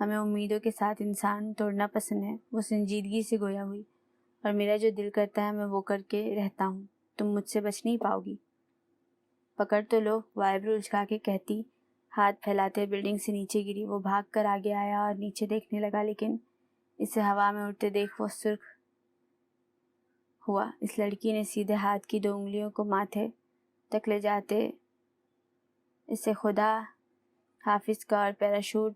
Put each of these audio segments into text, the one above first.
ہمیں امیدوں کے ساتھ انسان توڑنا پسند ہے۔ وہ سنجیدگی سے گویا ہوئی، اور میرا جو دل کرتا ہے میں وہ کر کے رہتا ہوں، تم مجھ سے بچ نہیں پاؤ گی۔ پکڑ تو لو، وہ آئیبرو اچکا کے کہتی ہاتھ پھیلاتے بلڈنگ سے نیچے گری۔ وہ بھاگ کر آگے آیا اور نیچے دیکھنے لگا، لیکن اسے ہوا میں اڑتے دیکھ وہ سرخ ہوا۔ اس لڑکی نے سیدھے ہاتھ کی 2 انگلیوں کو ماتھے تک لے جاتے اسے خدا حافظ کا اور پیراشوٹ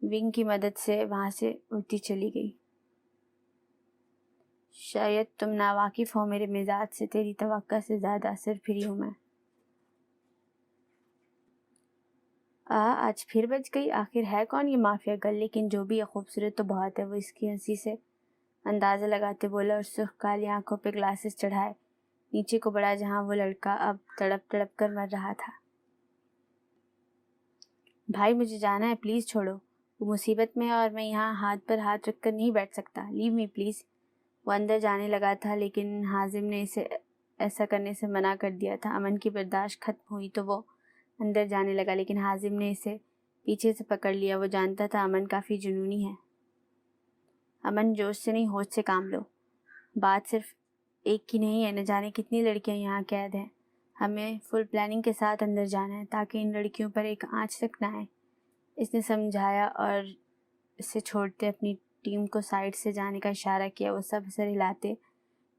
ونگ کی مدد سے وہاں سے اڑتی چلی گئی۔ شاید تم ناواقف ہو میرے مزاج سے، تیری توقع سے زیادہ سر پھری ہوں میں۔ آج پھر بچ گئی، آخر ہے کون یہ مافیا گرل؟ لیکن جو بھی ہے خوبصورت تو بہت ہے، وہ اس کی ہنسی سے اندازہ لگاتے بولا اور سرخ کالی آنکھوں پہ گلاسز چڑھائے نیچے کو بڑھا، جہاں وہ لڑکا اب تڑپ تڑپ کر مر رہا تھا۔ بھائی مجھے جانا ہے، پلیز چھوڑو، وہ مصیبت میں ہے اور میں یہاں ہاتھ پر ہاتھ رکھ کر نہیں بیٹھ سکتا، لیو می پلیز۔ وہ اندر جانے لگا تھا، لیکن حازم نے اسے ایسا کرنے سے منع کر دیا تھا۔ امن کی برداشت ختم ہوئی تو وہ اندر جانے لگا، لیکن حازم نے اسے پیچھے سے پکڑ لیا۔ وہ جانتا تھا امن کافی جنونی ہے۔ امن جوش سے نہیں، ہوش سے کام لو، بات صرف ایک کی نہیں ہے، نہ جانے کتنی لڑکیاں یہاں قید ہیں۔ ہمیں فل پلاننگ کے ساتھ اندر جانا ہے تاکہ ان لڑکیوں پر ایک آنچ تک نہ آئے، اس نے سمجھایا اور اسے چھوڑتے اپنی ٹیم کو سائڈ سے جانے کا اشارہ کیا۔ وہ سب سر ہلاتے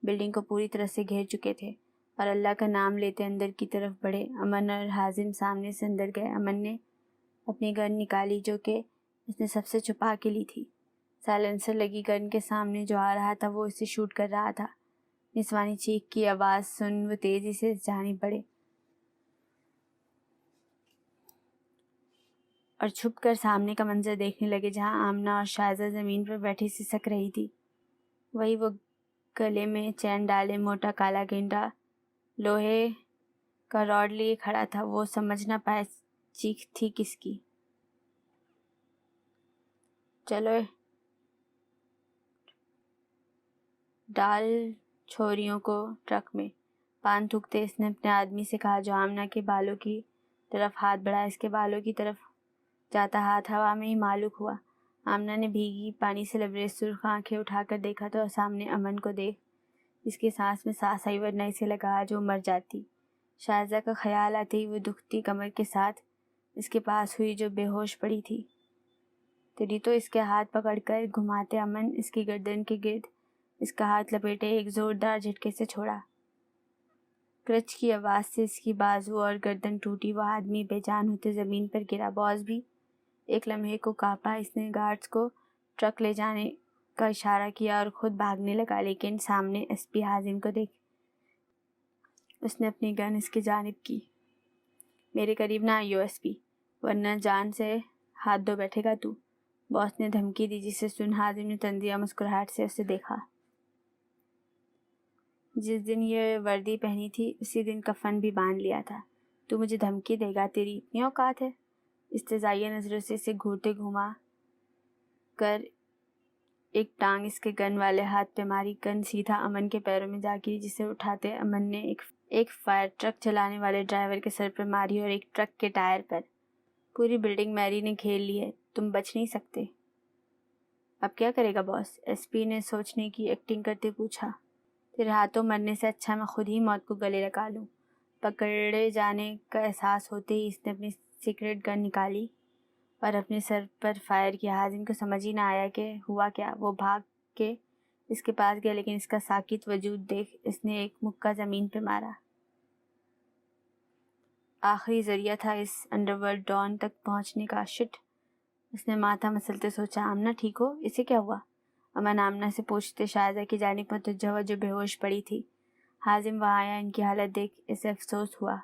بلڈنگ کو پوری طرح سے گھیر چکے تھے اور اللہ کا نام لیتے اندر کی طرف بڑھے۔ امن اور حازم سامنے سے اندر گئے۔ امن نے اپنی گن نکالی جو کہ اس نے سب سے چھپا کے لی تھی۔ سائلنسر لگی گن کے سامنے جو آ رہا تھا وہ اسے شوٹ کر رہا تھا۔ نسوانی چیخ کی آواز سن وہ تیزی سے جانب بڑھے اور چھپ کر سامنے کا منظر دیکھنے لگے، جہاں آمنہ اور شائزہ زمین پر بیٹھی سسک رہی تھی۔ وہی وہ گلے میں چین ڈالے موٹا کالا گینڈا لوہے کا راڈ لیے کھڑا تھا۔ وہ سمجھ نہ پائے چیخ تھی کس کی۔ چلو ڈال چھوریوں کو ٹرک میں۔ پان تھوکتے اس نے اپنے آدمی سے کہا جو آمنہ کے بالوں کی طرف ہاتھ بڑھایا۔ اس کے بالوں کی طرف جاتا ہاتھ ہوا میں ہی معلوق ہوا۔ آمنہ نے بھیگی پانی سے لبریز سرخ آنکھیں اٹھا کر دیکھا تو سامنے امن کو دیکھ اس کی سانس میں سانس آئی، ورنہ اسے لگا آج وہ مر جاتی۔ شائزہ کا خیال آتے ہی وہ دکھتی کمر کے ساتھ اس کے پاس ہوئی جو بے ہوش پڑی تھی۔ تیری تو اس کے ہاتھ پکڑ کر گھماتے امن اس کی گردن کے گرد اس کا ہاتھ لپیٹے ایک زوردار جھٹکے سے چھوڑا۔ کرچ کی آواز سے اس کی بازو اور گردن ٹوٹی۔ وہ آدمی بے جان ہوتے زمین پر گرا۔ باس بھی ایک لمحے کو کانپا۔ اس نے گارڈز کو ٹرک لے جانے کا اشارہ کیا اور خود بھاگنے لگا، لیکن سامنے ایس پی حازم کو دیکھ اس نے اپنی گن اس کی جانب کی۔ میرے قریب نہ آئیو ایس پی، ورنہ جان سے ہاتھ دھو بیٹھے گا تو، باس نے دھمکی دی، جسے سن حازم نے طنزیہ مسکراہٹ سے اسے دیکھا۔ جس دن یہ وردی پہنی تھی اسی دن کفن بھی باندھ لیا تھا۔ تو مجھے دھمکی دے گا؟ تیری اتنی اوقات ہے؟ استہزائیہ نظروں سے اسے گھورتے گھما کر ایک ٹانگ اس کے گن والے ہاتھ پہ ماری۔ گن سیدھا امن کے پیروں میں جا گری، جسے اٹھاتے امن نے ایک فائر ٹرک چلانے والے ڈرائیور کے سر پر ماری اور ایک ٹرک کے ٹائر پر۔ پوری بلڈنگ میری نے گھیر لی ہے، تم بچ نہیں سکتے۔ اب کیا کرے گا باس؟ ایس پی نے سوچنے کی ایکٹنگ کرتے پوچھا۔ تیرے ہاتھوں مرنے سے اچھا میں خود ہی موت کو گلے لگا لوں۔ پکڑے جانے کا احساس ہوتے ہی اس نے اپنی سیکرٹ گن نکالی اور اپنے سر پر فائر کیا۔ حازم کو سمجھ ہی نہ آیا کہ ہوا کیا۔ وہ بھاگ کے اس کے پاس گیا، لیکن اس کا ساکت وجود دیکھ اس نے ایک مکہ زمین پہ مارا۔ آخری ذریعہ تھا اس انڈرورلڈ ڈان تک پہنچنے کا۔ شٹ، اس نے ماتھا مسلتے سوچا۔ آمنہ ٹھیک ہو؟ اسے کیا ہوا؟ امن آمنہ سے پوچھتے شائزہ کی جانب متوجہ ہوا جو بے ہوش پڑی تھی۔ حازم وہاں آیا۔ ان کی حالت دیکھ اسے افسوس ہوا۔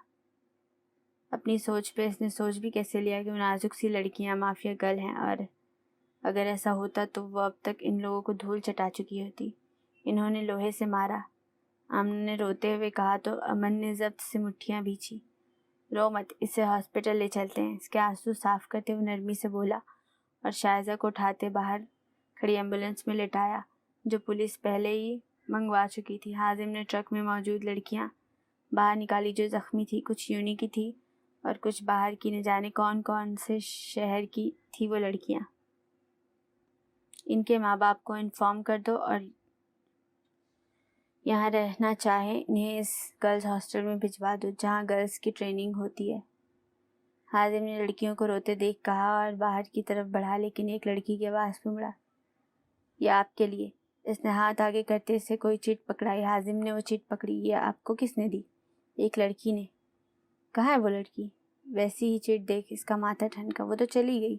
اپنی سوچ پہ اس نے سوچ بھی کیسے لیا کہ وہ نازک سی لڑکیاں مافیا گرل ہیں، اور اگر ایسا ہوتا تو وہ اب تک ان لوگوں کو دھول چٹا چکی ہوتی۔ انہوں نے لوہے سے مارا، آمنہ نے روتے ہوئے کہا تو امن نے ضبط سے مٹھیاں بھینچی۔ رو مت، اسے ہاسپٹل لے چلتے ہیں، اس کے آنسو صاف کرتے ہوئے نرمی سے بولا اور شائزہ کو اٹھاتے باہر کھڑی ایمبولینس میں لٹایا جو پولیس پہلے ہی منگوا چکی تھی۔ حازم نے ٹرک میں موجود لڑکیاں باہر نکالی جو زخمی تھی، کچھ یونی کی تھی اور کچھ باہر کی۔ نہ جانے کون کون سے شہر کی تھی وہ لڑکیاں۔ ان کے ماں باپ کو انفارم کر دو اور یہاں رہنا چاہے انہیں اس گرلز ہاسٹل میں بھجوا دو جہاں گرلز کی ٹریننگ ہوتی ہے۔ حازم نے لڑکیوں کو روتے دیکھ کہا اور باہر کی طرف بڑھا، لیکن ایک لڑکی کی آواز پہ مڑا۔ یہ آپ کے لیے۔ اس نے ہاتھ آگے کرتے سے کوئی چٹ پکڑائی۔ حازم نے وہ چٹ پکڑی۔ یہ آپ کو کس نے دی؟ ایک لڑکی نے۔ کہاں ہے وہ لڑکی؟ ویسی ہی چٹ دیکھ اس کا ماتھا ٹھنکا۔ وہ تو چلی گئی،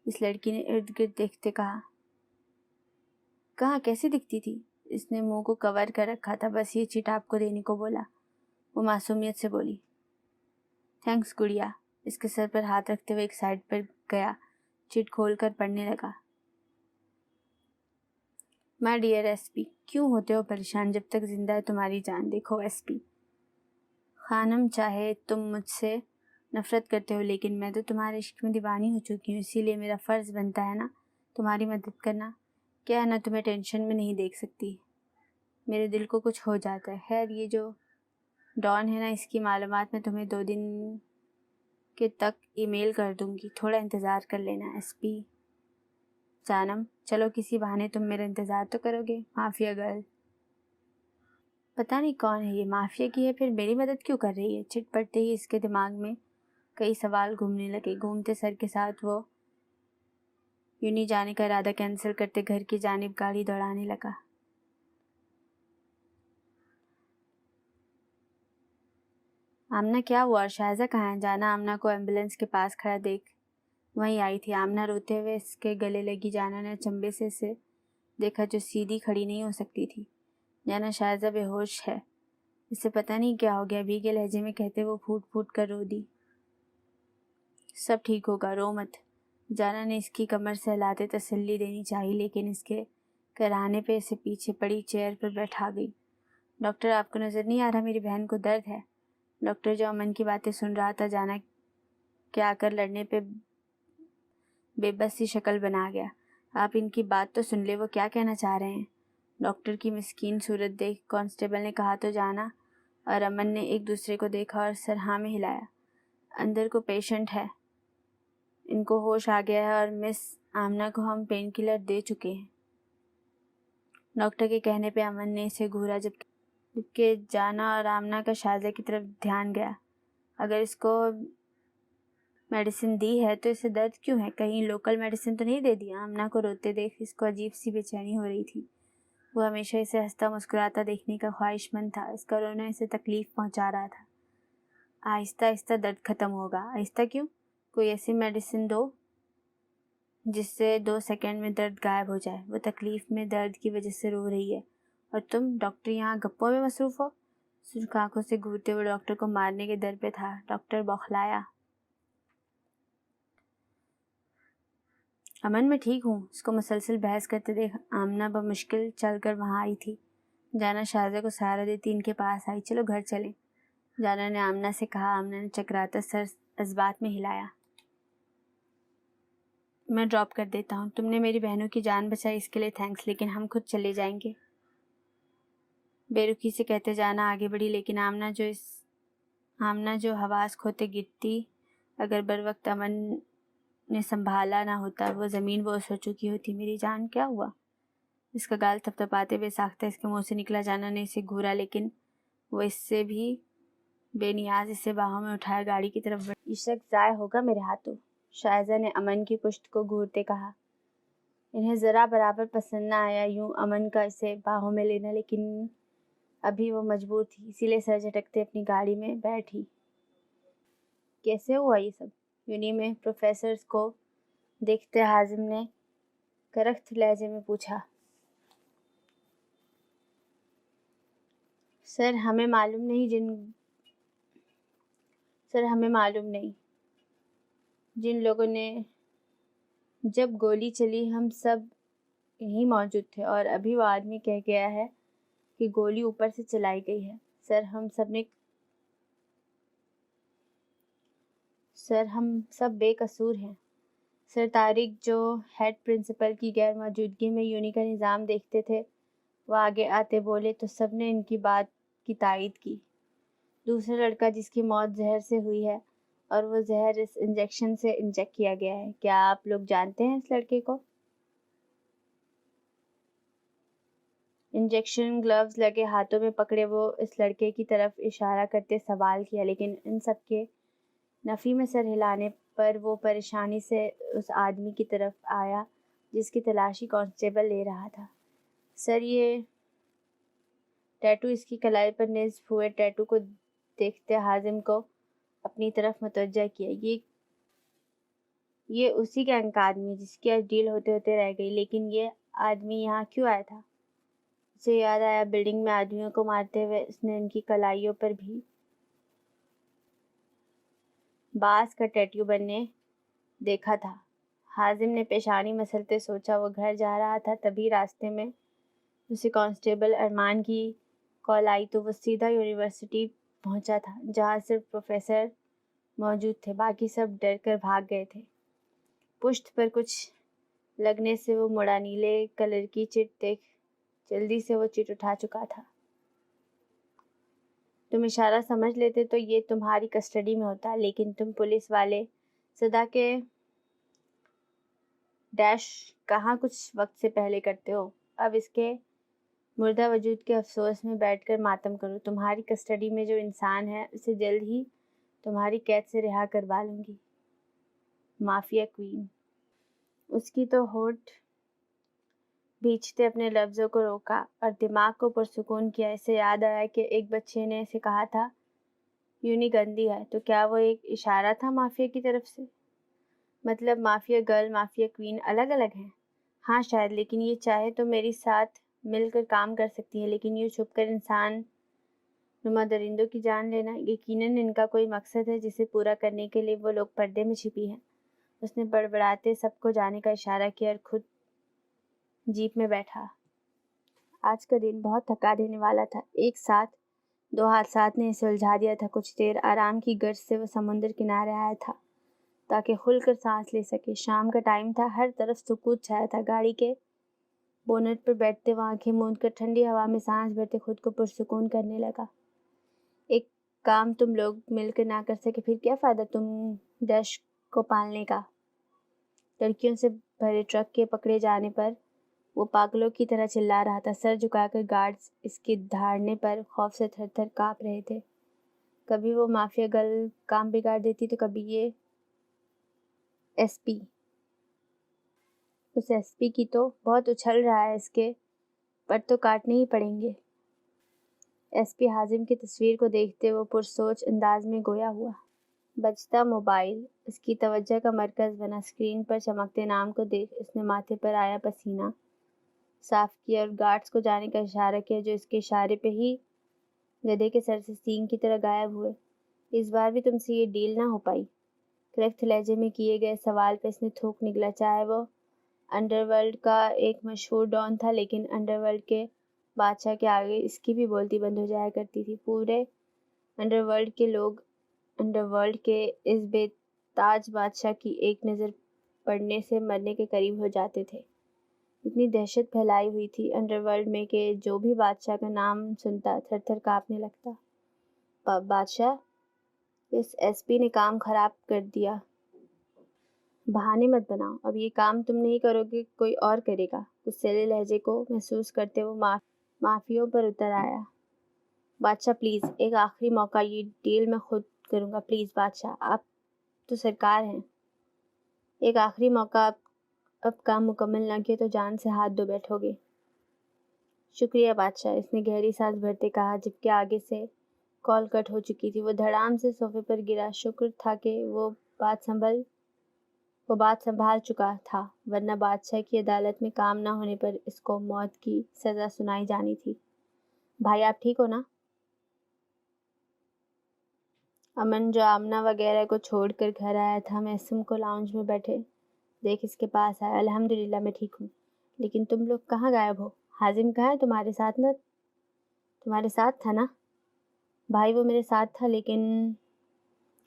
اس لڑکی نے ارد گرد دیکھتے کہا۔ کہاں، کیسی دکھتی تھی؟ اس نے منہ کو کور کر رکھا تھا، بس یہ چٹ آپ کو دینے کو بولا۔ وہ معصومیت سے بولی۔ تھینکس گڑیا۔ اس کے سر پر ہاتھ رکھتے ہوئے ایک سائڈ پر گیا، چٹ کھول کر پڑھنے لگا۔ مائی ڈیئر ایس پی، کیوں ہوتے ہو پریشان؟ جب تک زندہ ہے تمہاری جان۔ دیکھو ایس پی خانم، چاہے تم مجھ سے نفرت کرتے ہو لیکن میں تو تمہارے عشق میں دیوانی ہو چکی ہوں، اسی لیے میرا فرض بنتا ہے نا تمہاری مدد کرنا۔ کیا ہے نا، تمہیں ٹینشن میں نہیں دیکھ سکتی، میرے دل کو کچھ ہو جاتا ہے۔ خیر، یہ جو ڈان ہے نا، اس کی معلومات میں تمہیں 2 دن کے تک ای میل کر دوں گی، تھوڑا انتظار کر لینا۔ ایس پی جانم، چلو کسی بہانے تم میرا انتظار تو کرو گے۔ مافیا گرل، پتہ نہیں کون ہے یہ، مافیا کی ہے، پھر میری مدد کیوں کر رہی ہے؟ چٹ پڑتے ہی اس کے دماغ میں کئی سوال گھومنے لگے۔ گھومتے سر کے ساتھ وہ یونی جانے کا ارادہ کینسل کرتے گھر کی جانب گاڑی دوڑانے لگا۔ آمنہ، کیا ہوا اور شائزہ کہاں ہے؟ جانا آمنہ کو ایمبولینس کے پاس کھڑا دیکھ وہیں آئی تھی۔ آمنہ روتے ہوئے اس کے گلے لگی۔ جانا نے چمبے سے اسے دیکھا جو سیدھی کھڑی نہیں ہو سکتی تھی۔ جانا، شائزہ بے ہوش ہے، اسے پتہ نہیں کیا ہو گیا، بھیگے لہجے میں کہتے وہ پھوٹ پھوٹ کر رو دی۔ سب ٹھیک ہوگا، رو مت۔ جانا نے اس کی کمر سے ہلاتے تسلی دینی چاہی، لیکن اس کے کراہنے پہ اسے پیچھے پڑی چیئر پر بیٹھا گئی۔ ڈاکٹر، آپ کو نظر نہیں آ رہا میری بہن کو درد ہے؟ ڈاکٹر جو امن کی باتیں سن رہا تھا، جانا کے آ کر لڑنے پہ بے بس سی شکل بنا گیا۔ آپ ان کی بات تو سن لے، وہ کیا کہنا چاہ رہے ہیں؟ ڈاکٹر کی مسکین صورت دیکھ کانسٹیبل نے کہا تو جانا اور امن نے ایک دوسرے کو دیکھا اور سر ہاں میں ہلایا۔ اندر کو پیشنٹ ہے، ان کو ہوش آ گیا ہے اور مس آمنہ کو ہم پین کلر دے چکے ہیں۔ ڈاکٹر کے کہنے پہ امن نے اسے گھورا، جبکہ جانا اور آمنہ کا شائزہ کی طرف دھیان گیا۔ اگر اس کو میڈیسن دی ہے تو اسے درد کیوں ہے؟ کہیں لوکل میڈیسن تو نہیں دے دیا؟ آمنہ کو روتے دیکھ اس کو عجیب سی بے چینی ہو رہی تھی۔ وہ ہمیشہ اسے ہنستا مسکراتا دیکھنے کا خواہش مند تھا، اس کا رونا اسے تکلیف پہنچا رہا تھا۔ آہستہ آہستہ درد ختم ہوگا۔ آہستہ کیوں؟ کوئی ایسی میڈیسن دو جس سے 2 سیکنڈ میں درد غائب ہو جائے۔ وہ تکلیف میں درد کی وجہ سے رو رہی ہے اور تم ڈاکٹر یہاں گپوں میں مصروف ہو؟ سرخ آنکھوں سے گھورتے ہوئے ڈاکٹر کو مارنے کے در پہ تھا۔ ڈاکٹر بوکھلایا۔ امن، میں ٹھیک ہوں۔ اس کو مسلسل بحث کرتے دیکھ آمنہ بمشکل چل کر وہاں آئی تھی۔ جانا شائزہ کو سہارا دیتی ان کے پاس آئی۔ چلو گھر چلیں، جانا نے آمنہ سے کہا۔ آمنہ نے چکراتا سر اثبات میں ہلایا۔ میں ڈراپ کر دیتا ہوں، تم نے میری بہنوں کی جان بچائی اس کے لیے تھینکس، لیکن ہم خود چلے جائیں گے۔ بے رخی سے کہتے جانا آگے بڑھی، لیکن آمنہ جو حواس کھوتے گرتی، اگر بروقت امن نے سنبھالا نہ ہوتا وہ زمین بوس ہو چکی ہوتی۔ میری جان، کیا ہوا؟ اس کا گال تھپتھپاتے بے ساختہ اس کے منہ سے نکلا۔ جانا نے اسے گھورا، لیکن وہ اس سے بھی بے نیاز اسے باہوں میں اٹھائے گاڑی کی طرف بڑھی۔ یہ شخص ضائع ہوگا میرے ہاتھوں، شائزہ نے امن کی پشت کو گھورتے کہا۔ انہیں ذرا برابر پسند نہ آیا یوں امن کا اسے باہوں میں لینا، لیکن ابھی وہ مجبور تھی، اسی لیے سر جھٹکتے اپنی گاڑی میں بیٹھی۔ کیسے ہوا یہ سب؟ یونی میں پروفیسر کو دیکھتے حازم نے کرخت لہجے میں پوچھا۔ سر ہمیں معلوم نہیں، جن لوگوں نے جب گولی چلی ہم سب یہیں موجود تھے، اور ابھی وہ آدمی کہہ گیا ہے کہ گولی اوپر سے چلائی گئی ہے۔ سر ہم سب بے قصور ہیں۔ سر طارق جو ہیڈ پرنسپل کی غیر موجودگی میں یونی کا نظام دیکھتے تھے، وہ آگے آتے بولے تو سب نے ان کی بات کی تائید کی۔ دوسرا لڑکا جس کی موت زہر سے ہوئی ہے اور وہ زہر اس انجیکشن سے انجیکٹ کیا گیا ہے، کیا آپ لوگ جانتے ہیں اس لڑکے کو؟ انجیکشن گلوز لگے ہاتھوں میں پکڑے وہ اس لڑکے کی طرف اشارہ کرتے سوال کیا، لیکن ان سب کے نفی میں سر ہلانے پر وہ پریشانی سے اس آدمی کی طرف آیا جس کی تلاشی کانسٹیبل لے رہا تھا۔ سر، یہ ٹیٹو، اس کی کلائی پر نصب ہوئے ٹیٹو کو دیکھتے حازم کو اپنی طرف متوجہ کیا۔ یہ اسی گینگ کا آدمی ہے جس کی آج ڈیل ہوتے ہوتے رہ گئی، لیکن یہ آدمی یہاں کیوں آیا تھا؟ اسے یاد آیا بلڈنگ میں آدمیوں کو مارتے ہوئے اس نے ان کی کلائیوں پر بھی باز کا ٹیٹو بننے دیکھا تھا۔ حازم نے پیشانی مسلتے سوچا وہ گھر جا رہا تھا، تبھی راستے میں اسے کانسٹیبل ارمان کی کال آئی تو وہ سیدھا یونیورسٹی پہنچا تھا، جہاں صرف پروفیسر موجود تھے، باقی سب ڈر کر بھاگ گئے تھے۔ پشت پر کچھ لگنے سے وہ مڑا، نیلے کلر کی چٹ دیکھ جلدی سے وہ چٹ اٹھا چکا تھا۔ تم اشارہ سمجھ لیتے تو یہ تمہاری کسٹڈی میں ہوتا، لیکن تم پولیس والے صدا کے ڈیش کہاں کچھ وقت سے پہلے کرتے ہو۔ اب اس کے مردہ وجود کے افسوس میں بیٹھ کر ماتم کرو۔ تمہاری کسٹڈی میں جو انسان ہے اسے جلد ہی تمہاری قید سے رہا کروا لوں گی۔ Mafia queen. اس کی تو ہونٹ بھینچتے اپنے لفظوں کو روکا اور دماغ کو پرسکون کیا۔ اسے یاد آیا کہ ایک بچے نے اسے کہا تھا یونی گندی ہے، تو کیا وہ ایک اشارہ تھا مافیا کی طرف سے؟ مطلب مافیا گرل، مافیا کوئین الگ الگ ہیں؟ ہاں شاید، لیکن یہ چاہے تو میری ساتھ مل کر کام کر سکتی ہے، لیکن یوں چھپ کر انسان نما درندوں کی جان لینا، یقیناً ان کا کوئی مقصد ہے جسے پورا کرنے کے لیے وہ لوگ پردے میں چھپی ہیں۔ اس نے بڑبڑاتے سب کو جانے کا اشارہ کیا اور خود جیپ میں بیٹھا۔ آج کا دن بہت تھکا دینے والا تھا۔ ایک ساتھ 2 حادثات نے اسے الجھا دیا تھا۔ کچھ دیر آرام کی غرض سے وہ سمندر کنارے آیا تھا تاکہ کھل کر سانس لے سکے۔ شام کا ٹائم تھا، ہر طرف سکوت چھایا تھا۔ گاڑی کے بونٹ پر بیٹھتے وہ آنکھیں موند کر ٹھنڈی ہوا میں سانس بھرتے خود کو پرسکون کرنے لگا۔ ایک کام تم لوگ مل کر نہ کر سکے پھر کیا فائدہ تم ڈیش کو پالنے کا؟ لڑکیوں سے بھرے ٹرک کے پکڑے جانے پر وہ پاگلوں کی طرح چلا رہا تھا۔ سر جھکا کر گارڈز اس کے دھاڑنے پر خوف سے تھر تھر کانپ رہے تھے۔ کبھی وہ مافیا گرل کام بگاڑ دیتی تو کبھی یہ ایس پی۔ اس ایس پی کی تو بہت اچھل رہا ہے، اس کے پر تو کاٹنے ہی پڑیں گے۔ ایس پی حازم کی تصویر کو دیکھتے وہ پرسوچ انداز میں گویا ہوا۔ بجتا موبائل اس کی توجہ کا مرکز بنا۔ اسکرین پر چمکتے نام کو دیکھ اس نے ماتھے پر آیا پسینہ صاف کیا اور گارڈز کو جانے کا اشارہ کیا، جو اس کے اشارے پہ ہی گدھے کے سر سے سینگ کی طرح غائب ہوئے۔ اس بار بھی تم سے یہ ڈیل نہ ہو پائی؟ کرخت لہجے میں کیے گئے سوال پہ اس نے تھوک نکلا۔ چاہے وہ انڈر ورلڈ کا ایک مشہور ڈان تھا، لیکن انڈر ورلڈ کے بادشاہ کے آگے اس کی بھی بولتی بند ہو جایا کرتی تھی۔ پورے انڈر ورلڈ کے لوگ انڈر ورلڈ کے اس بے تاج بادشاہ کی ایک نظر پڑنے سے مرنے کے قریب ہو جاتے تھے۔ اتنی دہشت پھیلائی ہوئی تھی انڈر ورلڈ میں کہ جو بھی بادشاہ کا نام سنتا تھر تھر کانپنے لگتا۔ بادشاہ، اس ایس پی نے کام خراب کر دیا۔ بہانے مت بناؤ، اب یہ کام تم نہیں کرو گے کوئی اور کرے گا۔ غصیلے لہجے کو محسوس کرتے وہ مافیوں پر اتر آیا۔ بادشاہ پلیز، ایک آخری موقع، یہ ڈیل میں خود کروں گا، پلیز بادشاہ، آپ تو سرکار ہیں۔ ایک آخری موقع، اب کام مکمل نہ کیا تو جان سے ہاتھ دھو بیٹھو گے۔ شکریہ بادشاہ، اس نے گہری سانس بھرتے کہا، جبکہ آگے سے کال کٹ ہو چکی تھی۔ وہ دھڑام سے صوفے پر گرا۔ شکر تھا کہ وہ بات سنبھال چکا تھا، ورنہ بادشاہ کی عدالت میں کام نہ ہونے پر اس کو موت کی سزا سنائی جانی تھی۔ بھائی آپ ٹھیک ہو نا؟ امن جو آمنہ وغیرہ کو چھوڑ کر گھر آیا تھا، محسم کو لاؤنج میں بیٹھے دیکھ اس کے پاس آیا۔ الحمدللہ میں ٹھیک ہوں، لیکن تم لوگ کہاں غائب ہو؟ حازم کہاں ہے؟ تمہارے ساتھ تھا نا؟ بھائی وہ میرے ساتھ تھا لیکن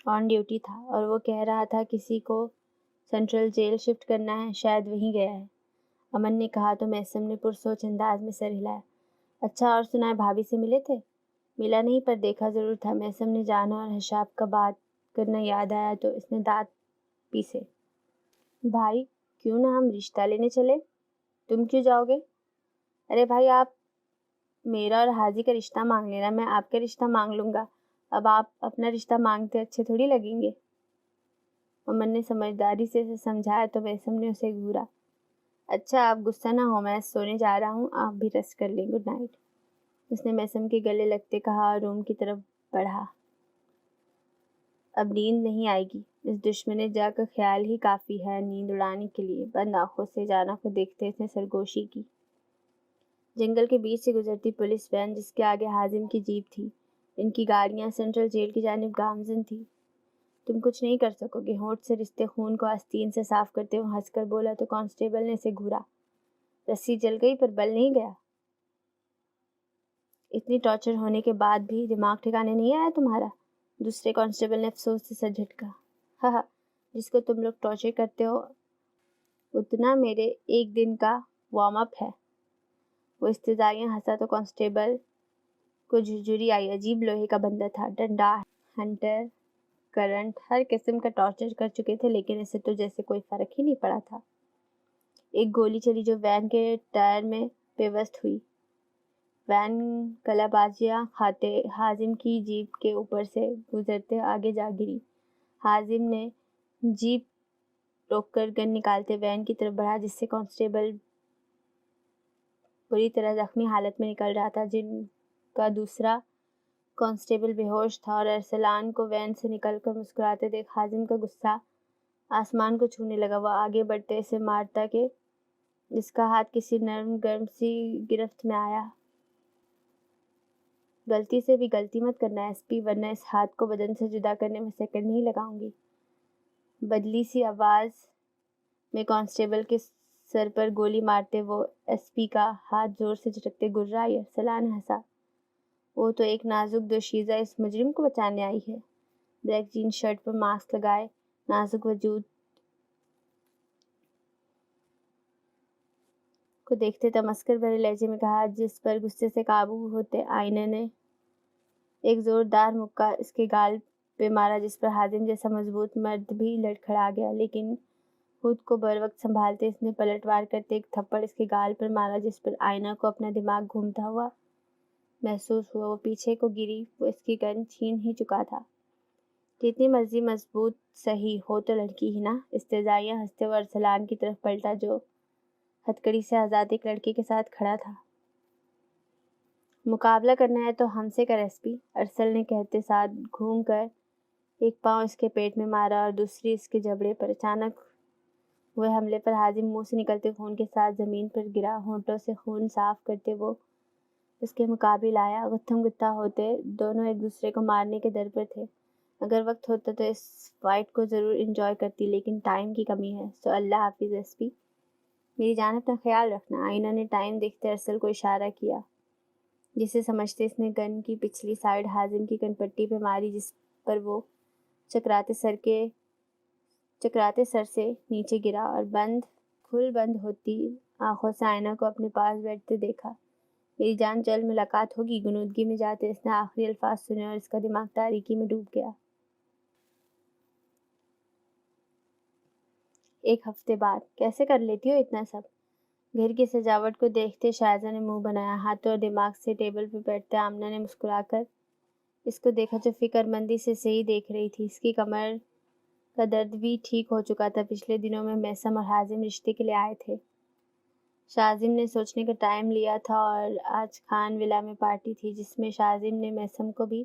آن ڈیوٹی تھا، اور وہ کہہ رہا تھا کسی کو سینٹرل جیل شفٹ کرنا ہے، شاید وہیں گیا ہے، امن نے کہا تو محسم نے پرسوچ انداز میں سر ہلایا۔ اچھا اور سنائے، بھابھی سے ملے تھے؟ ملا نہیں پر دیکھا ضرور تھا۔ محسم نے جانا اور حشاب کا بات کرنا یاد آیا تو اس نے دانت پیسے۔ بھائی کیوں نہ ہم رشتہ لینے چلے؟ تم کیوں جاؤ گے؟ ارے بھائی آپ میرا اور حاجی کا رشتہ مانگ لینا، میں آپ کا رشتہ مانگ لوں گا۔ اب آپ اپنا رشتہ مانگتے اچھے تھوڑی لگیں گے۔ امن نے سمجھداری سے اسے سمجھایا تو میسم نے اسے گھورا۔ اچھا آپ غصہ نہ ہو، میں سونے جا رہا ہوں، آپ بھی ریسٹ کر لیں، گڈ نائٹ، اس نے میسم کے گلے لگتے کہا اور روم کی طرف بڑھا۔ اب نیند نہیں آئے گی، اس دشمن جا کا خیال ہی کافی ہے نیند اڑانے کے لیے۔ بند آنکھوں سے جانا کو دیکھتے اس نے سرگوشی کی۔ جنگل کے بیچ سے گزرتی پولیس وین جس کے آگے حازم کی جیپ تھی، ان کی گاڑیاں سینٹرل جیل کی جانب گامزن تھی۔ تم کچھ نہیں کر سکو گے، ہونٹ سے رستے خون کو آستین سے صاف کرتے ہوئے ہنس کر بولا تو کانسٹیبل نے اسے گھورا۔ رسی جل گئی پر بل نہیں گیا؟ اتنی ٹارچر ہونے کے بعد بھی دماغ ٹھکانے نہیں آیا تمہارا؟ دوسرے کانسٹیبل نے افسوس سے سر جھٹکا۔ ہاں، جس کو تم لوگ ٹارچر کرتے ہو اتنا میرے ایک دن کا وارم اپ ہے۔ وہ استہزائیاں ہنسا تو کانسٹیبل کو جھرجھری آئی۔ عجیب لوہے کا بندہ تھا، ڈنڈا، ہنٹر، کرنٹ، ہر قسم کا ٹارچر کر چکے تھے لیکن اسے تو جیسے کوئی فرق ہی نہیں پڑا تھا۔ ایک گولی چلی جو وین کے ٹائر میں پیوست ہوئی۔ وین کلا بازیاں کھاتے حازم کی جیپ کے اوپر سے گزرتے آگے جا گری۔ حازم نے جیپ روک کر گن نکالتے وین کی طرف بڑھا جس سے کانسٹیبل بری طرح زخمی حالت میں نکل رہا تھا۔ جن کا دوسرا کانسٹیبل بے ہوش تھا اور ارسلان کو وین سے نکل کر مسکراتے دیکھ حازم کا غصہ آسمان کو چھونے لگا۔ وہ آگے بڑھتے اسے مارتا کہ جس کا ہاتھ کسی نرم گرم سی گرفت میں آیا۔ غلطی سے بھی غلطی مت کرنا ایس پی، ورنہ اس ہاتھ کو بدن سے جدا کرنے میں سیکنڈ نہیں لگاؤں گی۔ بدلی سی آواز میں کانسٹیبل کے سر پر گولی مارتے وہ ایس پی کا ہاتھ زور سے جھٹکتے گررا آئی۔ ارسلان ہنسا۔ وہ تو ایک نازک دوشیزہ اس مجرم کو بچانے آئی ہے۔ بلیک جین شرٹ پر ماسک لگائے نازک وجود کو دیکھتے تمسخر بھرے لہجے میں کہا، جس پر غصے سے قابو ہوتے آئینہ نے ایک زوردار مکہ اس کے گال پہ مارا جس پر حازم جیسا مضبوط مرد بھی لڑکھڑا گیا، لیکن خود کو بروقت سنبھالتے اس نے پلٹ وار کرتے ایک تھپڑ اس کے گال پر مارا جس پر آئینہ کو اپنا دماغ گھومتا ہوا محسوس ہوا۔ وہ پیچھے کو گری، وہ اس کی گن چھین ہی چکا تھا۔ جتنی مرضی مضبوط صحیح ہو تو لڑکی ہی نا، استہزائیاں ہنستے ہوئے ارسلان کی طرف پلٹا جو ہتھکڑی سے آزاد ایک لڑکے کے ساتھ کھڑا تھا۔ مقابلہ کرنا ہے تو ہم سے کر ایس پی، ارسل نے کہتے ساتھ گھوم کر ایک پاؤں اس کے پیٹ میں مارا اور دوسری اس کے جبڑے پر۔ اچانک ہوئے حملے پر حازم منہ سے نکلتے خون کے ساتھ زمین پر گرا۔ ہونٹوں سے خون صاف کرتے وہ اس کے مقابل آیا۔ گتھم گتھا ہوتے دونوں ایک دوسرے کو مارنے کے در پر تھے۔ اگر وقت ہوتا تو اس فائٹ کو ضرور انجوائے کرتی لیکن ٹائم کی کمی ہے، سو اللہ حافظ ایس پی، میری جان اپنا خیال رکھنا۔ آئینہ نے ٹائم دیکھتے ارسل کو اشارہ کیا جسے سمجھتے اس نے گن کی پچھلی سائیڈ حازم کی کنپٹی پہ ماری جس پر وہ چکراتے سر سے نیچے گرا اور بند ہوتی آنکھوں سے آئینہ کو اپنے پاس بیٹھتے دیکھا۔ میری جان جلد ملاقات ہوگی، غنودگی میں جاتے اس نے آخری الفاظ سنے اور اس کا دماغ تاریکی میں ڈوب گیا۔ ایک ہفتے بعد کیسے کر لیتی ہو اتنا سب؟ گھر کی سجاوٹ کو دیکھتے شائزہ نے منہ بنایا۔ ہاتھوں اور دماغ سے ٹیبل پہ بیٹھتے آمنہ نے مسکرا کر اس کو دیکھا جو فکر مندی سے صحیح دیکھ رہی تھی۔ اس کی کمر کا درد بھی ٹھیک ہو چکا تھا، پچھلے دنوں میں میسم اور حازم رشتے کے لیے آئے تھے۔ شازم نے سوچنے کا ٹائم لیا تھا اور آج خان ولا میں پارٹی تھی جس میں شازم نے میسم کو بھی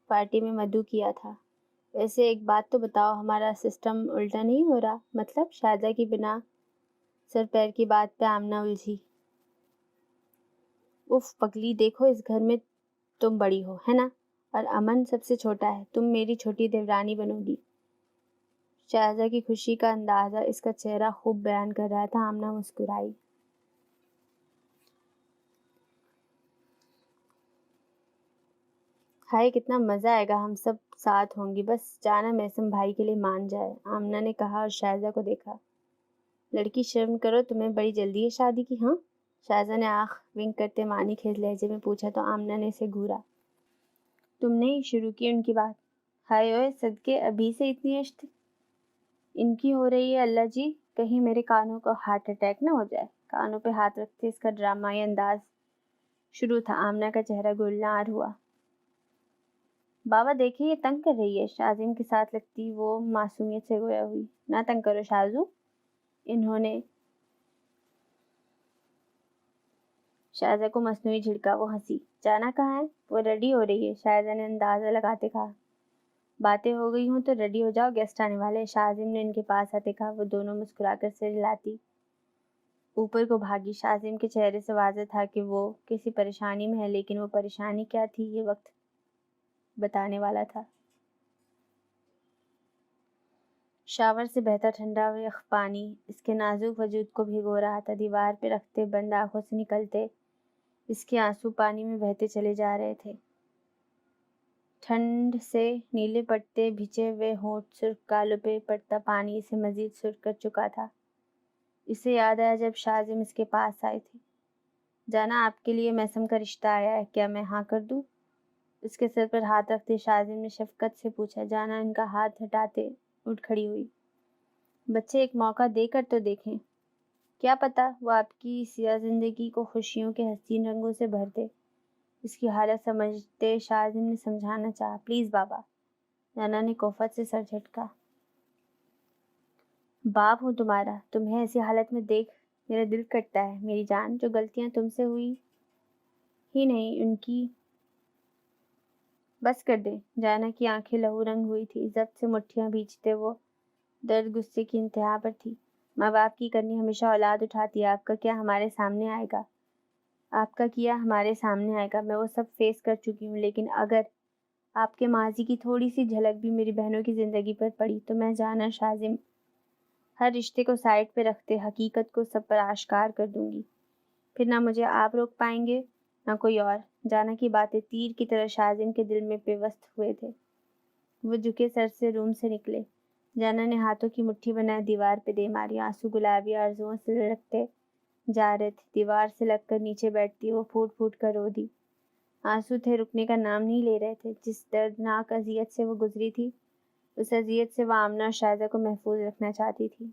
پارٹی میں مدعو کیا تھا۔ ویسے ایک بات تو بتاؤ، ہمارا سسٹم الٹا نہیں ہو رہا؟ مطلب؟ شائزہ کی بنا سر پیر کی بات پہ آمنہ الجھی۔ اف پگلی، دیکھو اس گھر میں تم بڑی ہو، ہے نا؟ اور امن سب سے چھوٹا ہے، تم میری چھوٹی دیورانی بنو گی۔ شائزہ کی خوشی کا اندازہ اس کا چہرہ خوب بیان کر رہا تھا۔ آمنہ مسکرائی۔ ہائے کتنا مزہ آئے گا، ہم سب ساتھ ہوں گی، بس جانا میسم بھائی کے لیے مان جائے، آمنہ نے کہا اور شائزہ کو دیکھا۔ لڑکی شرم کرو، تمہیں بڑی جلدی ہے شادی کی؟ ہاں؟ شائزہ نے آنکھ ونک کرتے معنی خیز لہجے میں پوچھا تو آمنہ نے اسے گھورا۔ تم نے ہی شروع کی ان کی بات۔ ہائے اوئے صدقے، ابھی سے اتنی عشق ان کی ہو رہی ہے؟ اللہ جی، کہیں میرے کانوں کو ہارٹ اٹیک نہ ہو جائے۔ کانوں پہ ہاتھ رکھتے اس کا ڈرامائی انداز شروع تھا۔ آمنہ کا چہرہ گلنار ہوا۔ بابا دیکھیں یہ تنگ کر رہی ہے، شاذم کے ساتھ لگتی وہ معصومیت سے گویا ہوئی۔ نہ تنگ کرو شازو۔ انہوں نے شائزہ کو مصنوعی جھڑکا۔ وہ ہنسی۔ جانا کہاں ہے؟ وہ ریڈی ہو رہی ہے، شائزہ نے اندازہ لگاتے کہا۔ باتیں ہو گئی ہوں تو ریڈی ہو جاؤ، گیسٹ آنے والے۔ شاذم نے ان کے پاس آتے کہا۔ وہ دونوں مسکرا کر سر ہلاتی اوپر کو بھاگی۔ شاذم کے چہرے سے واضح تھا کہ وہ کسی پریشانی میں ہے، لیکن وہ پریشانی کیا تھی یہ وقت بتانے والا تھا۔ شاور سے بہتا ٹھنڈا یخ پانی اس کے نازک وجود کو بھگو رہا تھا۔ دیوار پہ رکھتے بند آنکھوں سے نکلتے اس کے آنسو پانی میں بہتے چلے جا رہے تھے۔ ٹھنڈ سے نیلے پڑتے بھیجے ہوئے ہونٹ سرخ گالوں پہ پڑتا پانی اسے مزید سرخ کر چکا تھا۔ اسے یاد آیا جب شاذم اس کے پاس آئے تھے۔ جانا آپ کے لیے میسم کا رشتہ آیا ہے، کیا میں ہاں کر دوں؟ اس کے سر پر ہاتھ رکھتے شاذم نے شفقت سے پوچھا۔ جانا ان کا ہاتھ ہٹاتے اٹھ کھڑی ہوئی۔ بچے ایک موقع دے کر تو دیکھیں، کیا پتہ وہ آپ کی سیاہ زندگی کو خوشیوں کے حسین رنگوں سے بھر دے۔ اس کی حالت سمجھتے شاذم نے سمجھانا چاہا۔ پلیز بابا۔ جانا نے کوفت سے سر جھٹکا۔ باپ ہوں تمہارا، تمہیں ایسی حالت میں دیکھ میرا دل کٹتا ہے میری جان۔ جو غلطیاں تم سے ہوئی ہی نہیں ان کی بس کر دیں۔ جانا کی آنکھیں لہو رنگ ہوئی تھی، ضبط سے مٹھیاں بھیجتے وہ درد غصے کی انتہا پر تھی۔ ماں باپ کی کرنی ہمیشہ اولاد اٹھاتی ہے، آپ کا کیا ہمارے سامنے آئے گا؟ آپ کا کیا ہمارے سامنے آئے گا؟ میں وہ سب فیس کر چکی ہوں، لیکن اگر آپ کے ماضی کی تھوڑی سی جھلک بھی میری بہنوں کی زندگی پر پڑی تو میں جانا شاذم ہر رشتے کو سائڈ پہ رکھتے حقیقت کو سب پر آشکار کر دوں گی۔ پھر نہ مجھے آپ روک پائیں گے نہ کوئی اور۔ جانا کی باتیں تیر کی طرح شاذم کے دل میں پیوست ہوئے تھے۔ وہ جھکے سر سے روم سے نکلے۔ جانا نے ہاتھوں کی مٹھی بنائے دیوار پہ دے ماری۔ آنسو گلابی آرزوؤں سے لڑکتے جا رہے تھے۔ دیوار سے لگ کر نیچے بیٹھتی وہ پھوٹ پھوٹ کر رو دی۔ آنسو تھے، رکنے کا نام نہیں لے رہے تھے۔ جس دردناک اذیت سے وہ گزری تھی اس اذیت سے وہ آمنہ اور شائزہ کو محفوظ رکھنا چاہتی تھی۔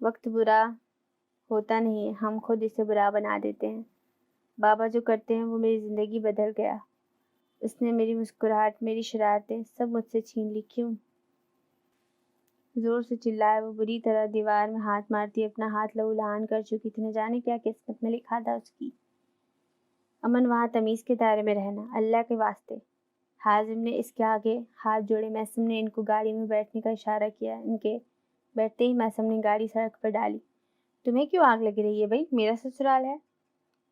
وقت برا ہوتا نہیں ہے، ہم خود اسے برا بنا دیتے ہیں۔ بابا جو کرتے ہیں وہ میری زندگی بدل گیا۔ اس نے میری مسکراہٹ، میری شرارتیں سب مجھ سے چھین لی۔ کیوں؟ زور سے چلائے وہ بری طرح۔ دیوار میں ہاتھ مارتی اپنا ہاتھ لہو لہان کر چکی تھی۔ نہ جانے کیا قسمت میں لکھا تھا اس کی۔ امن وہاں تمیز کے دائرے میں رہنا، اللہ کے واسطے۔ حازم نے اس کے آگے ہاتھ جوڑے۔ میسم نے ان کو گاڑی میں بیٹھنے کا اشارہ کیا۔ ان کے بیٹھتے ہی میسم نے گاڑی سڑک پر ڈالی۔ تمہیں کیوں آگ لگ رہی ہے بھائی؟ میرا سسرال ہے۔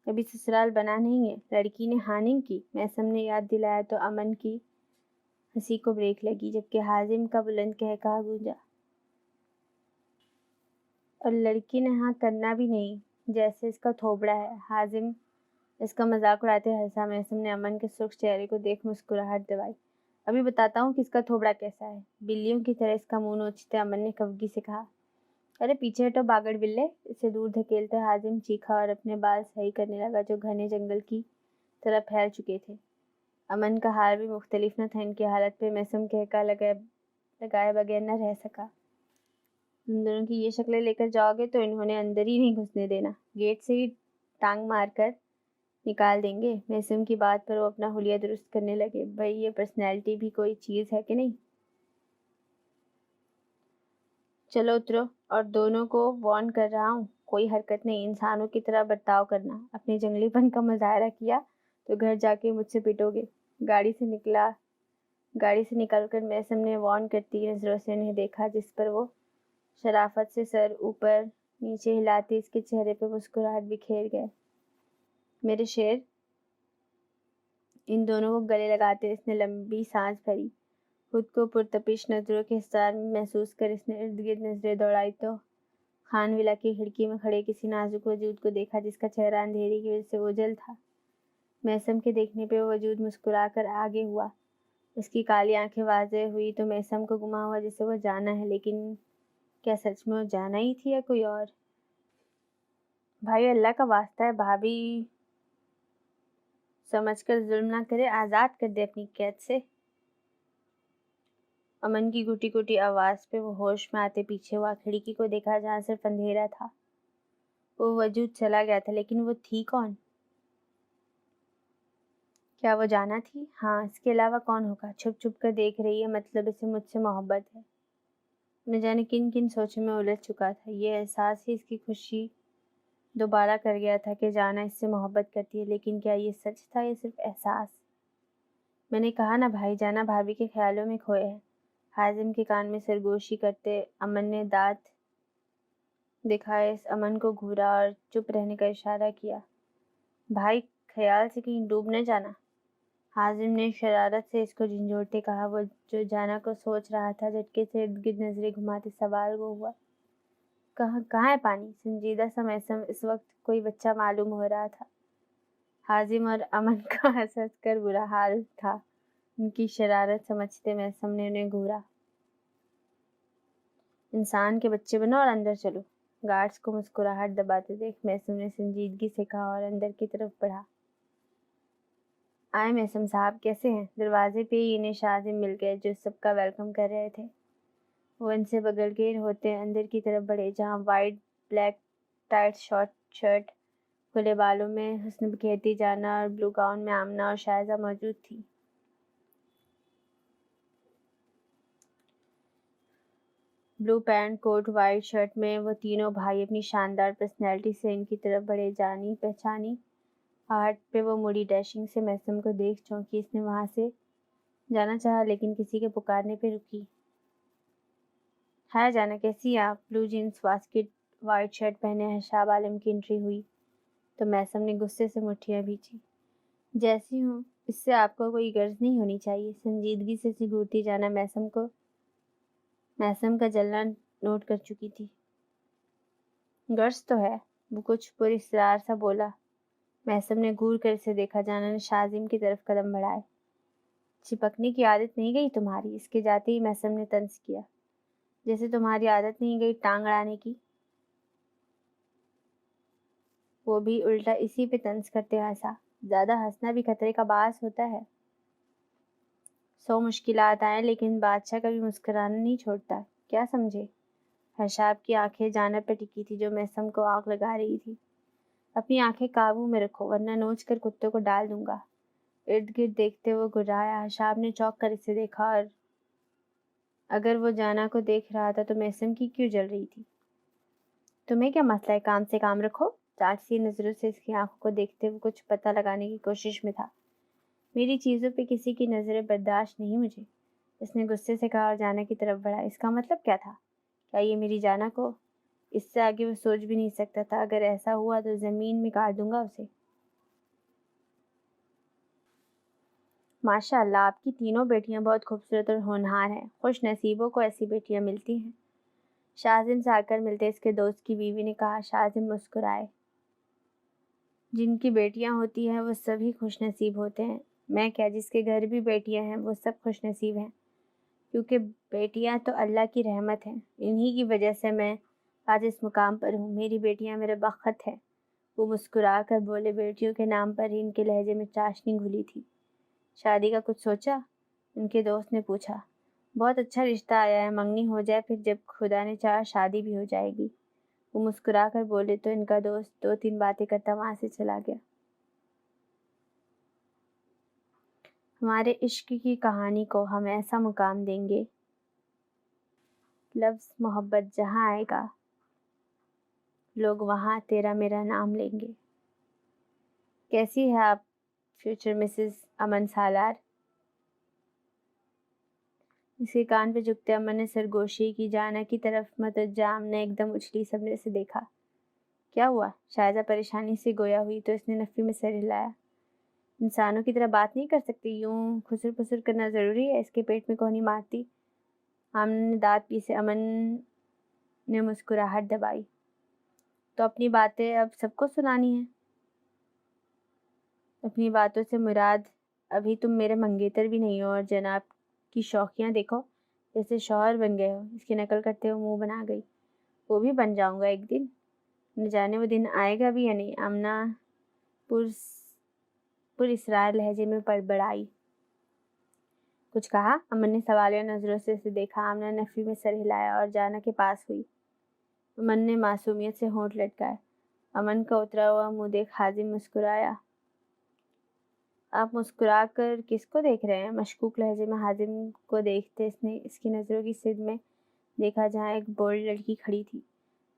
ابھی سسرال بنا نہیں ہے، لڑکی نے ہاں نہیں کی، میسم نے یاد دلایا تو امن کی ہنسی کو بریک لگی، جبکہ حازم کا بلند قہقہہ گونجا۔ اور لڑکی نے ہاں کرنا بھی نہیں، جیسے اس کا تھوبڑا ہے۔ حازم اس کا مذاق اڑاتے ہنسا۔ میسم نے امن کے سرخ چہرے کو دیکھ مسکراہٹ دبائی۔ ابھی بتاتا ہوں کہ اس کا تھوبڑا کیسا ہے۔ بلیوں کی طرح اس کا منہ نوچتے امن نے کفگی سے کہا۔ ارے پیچھے ہٹو باگڑ بلے۔ اسے دور دھکیلتے حازم چیخا اور اپنے بال صحیح کرنے لگا جو گھنے جنگل کی طرح پھیل چکے تھے۔ امن کا حال بھی مختلف نہ تھا۔ ان کی حالت پہ میسم قہقہہ لگائے بغیر نہ رہ سکا۔ تم دونوں کی یہ شکلیں لے کر جاؤ گے تو انہوں نے اندر ہی نہیں گھسنے دینا، گیٹ سے ہی ٹانگ مار کر نکال دیں گے۔ میسم کی بات پر وہ اپنا حلیہ درست کرنے لگے۔ بھئی یہ پرسنالٹی بھی کوئی چیز ہے کہ نہیں؟ چلو اترو، اور دونوں کو وارن کر رہا ہوں، کوئی حرکت نہیں، انسانوں کی طرح برتاؤ کرنا۔ اپنے جنگلی پن کا مظاہرہ کیا تو گھر جا کے مجھ سے پٹو گے۔ گاڑی سے نکل کر میسم نے وارن کرتی نظروں سے انہیں دیکھا، جس پر وہ شرافت سے سر اوپر نیچے ہلاتی اس کے چہرے پہ مسکراہٹ بکھیر گئے۔ میرے شیر۔ ان دونوں کو گلے لگاتے اس نے لمبی سانس بھری۔ خود کو پرتپش نظروں کے حصار میں محسوس کر اس نے ارد گرد نظریں دوڑائی تو خان ولا کی کھڑکی میں کھڑے کسی نازک وجود کو دیکھا جس کا چہرہ اندھیرے کی وجہ سے اوجھل تھا۔ میسم کے دیکھنے پہ وہ وجود مسکرا کر آگے ہوا۔ اس کی کالی آنکھیں واضح ہوئی تو میسم کو گما ہوا جسے وہ جانا ہے، لیکن کیا سچ میں وہ جانا ہی تھی یا کوئی اور؟ بھائی اللہ کا واسطہ ہے، بھابھی سمجھ کر ظلم نہ کرے، آزاد کر دے اپنی قید سے۔ امن کی گھٹی گھٹی آواز پہ وہ ہوش میں آتے پیچھے ہوا۔ کھڑکی کو دیکھا جہاں صرف اندھیرا تھا۔ وہ وجود چلا گیا تھا، لیکن وہ تھی کون؟ کیا وہ جانا تھی؟ ہاں، اس کے علاوہ کون ہوگا؟ چھپ چھپ کر دیکھ رہی ہے، مطلب اسے مجھ سے محبت ہے۔ نہ جانے کن کن سوچوں میں الجھ چکا تھا۔ یہ احساس ہی اس کی خوشی دوبارہ کر گیا تھا کہ جانا اس سے محبت کرتی ہے، لیکن کیا یہ سچ تھا یا صرف احساس؟ میں نے کہا نا بھائی جانا بھابھی کے خیالوں میں کھوئے ہے۔ حازم کے کان میں سرگوشی کرتے امن نے دانت دکھائے اس امن کو گھورا اور چپ رہنے کا اشارہ کیا۔ بھائی خیال سے کہیں ڈوب نہ جانا۔ حازم نے شرارت سے اس کو جھنجھوڑتے کہا۔ وہ جو جانا کو سوچ رہا تھا جھٹکے سے ارد گرد نظریں گھماتے سوال گو ہوا۔ کہاں ہے پانی؟ سنجیدہ سا محسم اس وقت کوئی بچہ معلوم ہو رہا تھا۔ حازم اور امن کا ہنس ہنس کر برا حال تھا۔ ان کی شرارت سمجھتے محسم نے انہیں گھورا۔ انسان کے بچے بنو اور اندر چلو۔ گارڈز کو مسکراہٹ دباتے دیکھ محسم نے سنجیدگی سے کہا اور اندر کی طرف بڑھا۔ آئے محسم صاحب، کیسے ہیں؟ دروازے پہ ہی انہیں شازم مل گئے جو سب کا ویلکم کر رہے تھے۔ وہ ان سے بغلگیر ہوتے اندر کی طرف بڑھے جہاں وائٹ بلیک ٹائٹ شرٹ، کھلے بالوں میں حسن بکھیرتی جانا اور بلو گاؤن میں آمنہ اور شائزہ موجود تھی۔ بلو پینٹ کوٹ وائٹ شرٹ میں وہ تینوں بھائی اپنی شاندار پرسنالٹی سے ان کی طرف بڑھے۔ جانی پہچانی ہارٹ پہ وہ مڑی ڈیشنگ سے محسم کو دیکھ چونکی۔ اس نے وہاں سے جانا چاہا لیکن کسی کے پکارنے پہ رکی۔ ہائے جانا، کیسی ہیں آپ؟ بلو جینس واسکٹ وائٹ شرٹ پہنے حشاب عالم کی انٹری ہوئی تو محسم نے غصے سے مٹھیاں بھینچی۔ جیسی ہوں اس سے آپ کو کوئی غرض نہیں ہونی چاہیے۔ سنجیدگی سے سگھورتی جانا محسم کا جلنا نوٹ کر چکی تھی۔ غرض تو ہے، وہ کچھ پر اصرار سا بولا۔ محسم نے گھور کر اسے دیکھا۔ جانا نے شازم کی طرف قدم بڑھائے۔ چپکنے کی عادت نہیں گئی تمہاری؟ اس کے جاتے ہی محسم نے طنز کیا۔ جیسے تمہاری عادت نہیں گئی ٹانگ اڑانے کی۔ وہ بھی الٹا اسی پہ طنز کرتے ہنسا۔ زیادہ ہنسنا بھی خطرے کا باعث ہوتا ہے۔ 100 مشکلات آئیں لیکن بادشاہ کبھی مسکرانا نہیں چھوڑتا، کیا سمجھے؟ حشاب کی آنکھیں جانا پہ ٹکی تھی جو محسم کو آگ لگا رہی تھی۔ اپنی آنکھیں قابو میں رکھو ورنہ نوچ کر کتوں کو ڈال دوں گا۔ ارد گرد دیکھتے وہ گھرایا۔ حشاب نے چونک کر اسے دیکھا اور اگر وہ جانا کو دیکھ رہا تھا تو محسم کی کیوں جل رہی تھی؟ تمہیں کیا مسئلہ ہے؟ کام سے کام رکھو۔ چاچی نظروں سے اس کی آنکھوں کو دیکھتے وہ کچھ پتہ لگانے کی کوشش میں تھا۔ میری چیزوں پہ کسی کی نظریں برداشت نہیں مجھے، اس نے غصے سے کہا اور جانا کی طرف بڑھا۔ اس کا مطلب کیا تھا؟ کیا یہ میری جانا کو؟ اس سے آگے وہ سوچ بھی نہیں سکتا تھا۔ اگر ایسا ہوا تو زمین میں گاڑ دوں گا اسے۔ ماشاء اللہ آپ کی تینوں بیٹیاں بہت خوبصورت اور ہونہار ہیں۔ خوش نصیبوں کو ایسی بیٹیاں ملتی ہیں۔ شازم سے آ کر ملتے اس کے دوست کی بیوی نے کہا۔ شازم مسکرائے۔ جن کی بیٹیاں ہوتی ہیں وہ سبھی خوش نصیب ہوتے ہیں۔ میں کیا، جس کے گھر بھی بیٹیاں ہیں وہ سب خوش نصیب ہیں، کیونکہ بیٹیاں تو اللہ کی رحمت ہیں۔ انہی کی وجہ سے میں آج اس مقام پر ہوں۔ میری بیٹیاں میرے بخت ہیں۔ وہ مسکرا کر بولے۔ بیٹیوں کے نام پر ہی ان کے لہجے میں چاشنی گھلی تھی۔ شادی کا کچھ سوچا؟ ان کے دوست نے پوچھا۔ بہت اچھا رشتہ آیا ہے، منگنی ہو جائے پھر جب خدا نے چاہا شادی بھی ہو جائے گی۔ وہ مسکرا کر بولے تو ان کا دوست 2-3 باتیں کرتا وہاں سے چلا گیا۔ ہمارے عشق کی کہانی کو ہم ایسا مقام دیں گے، لفظ محبت جہاں آئے گا لوگ وہاں تیرا میرا نام لیں گے۔ کیسی ہے آپ فیوچر مسز امن سالار؟ اس کے کان پہ جھکتے امن نے سرگوشی کی۔ جانا کی طرف متوجہ نے ایک دم اچھلی صبر سے دیکھا۔ کیا ہوا؟ شائزہ پریشانی سے گویا ہوئی تو اس نے نفی میں سر ہلایا۔ انسانوں کی طرح بات نہیں کر سکتی، یوں خسر پسر کرنا ضروری ہے؟ اس کے پیٹ میں کونی مارتی؟ آمنہ نے دانت پیسے۔ امن نے مسکراہٹ دبائی۔ تو اپنی باتیں اب سب کو سنانی ہیں؟ اپنی باتوں سے مراد ابھی تم میرے منگیتر بھی نہیں ہو اور جناب کی شوخیاں دیکھو جیسے شوہر بن گئے ہو۔ اس کی نقل کرتے ہوئے منہ بنا گئی۔ وہ بھی بن جاؤں گا ایک دن، نہ جانے وہ دن آئے گا بھی یا نہیں۔ آمنہ پر اسرار لہجے میں بڑبڑائی۔ کچھ کہا؟ امن نے سوالیہ نظروں سے اسے دیکھا۔ آمنہ نے نفی میں سر ہلایا اور جانا کے پاس ہوئی۔ امن نے معصومیت سے ہونٹ لٹکائے۔ امن کا اترا ہوا منہ دیکھ حازم مسکرایا۔ آپ مسکرا کر کس کو دیکھ رہے ہیں؟ مشکوک لہجے میں حازم کو دیکھتے اس نے اس کی نظروں کی سرد میں دیکھا جہاں ایک بولڈ لڑکی کھڑی تھی۔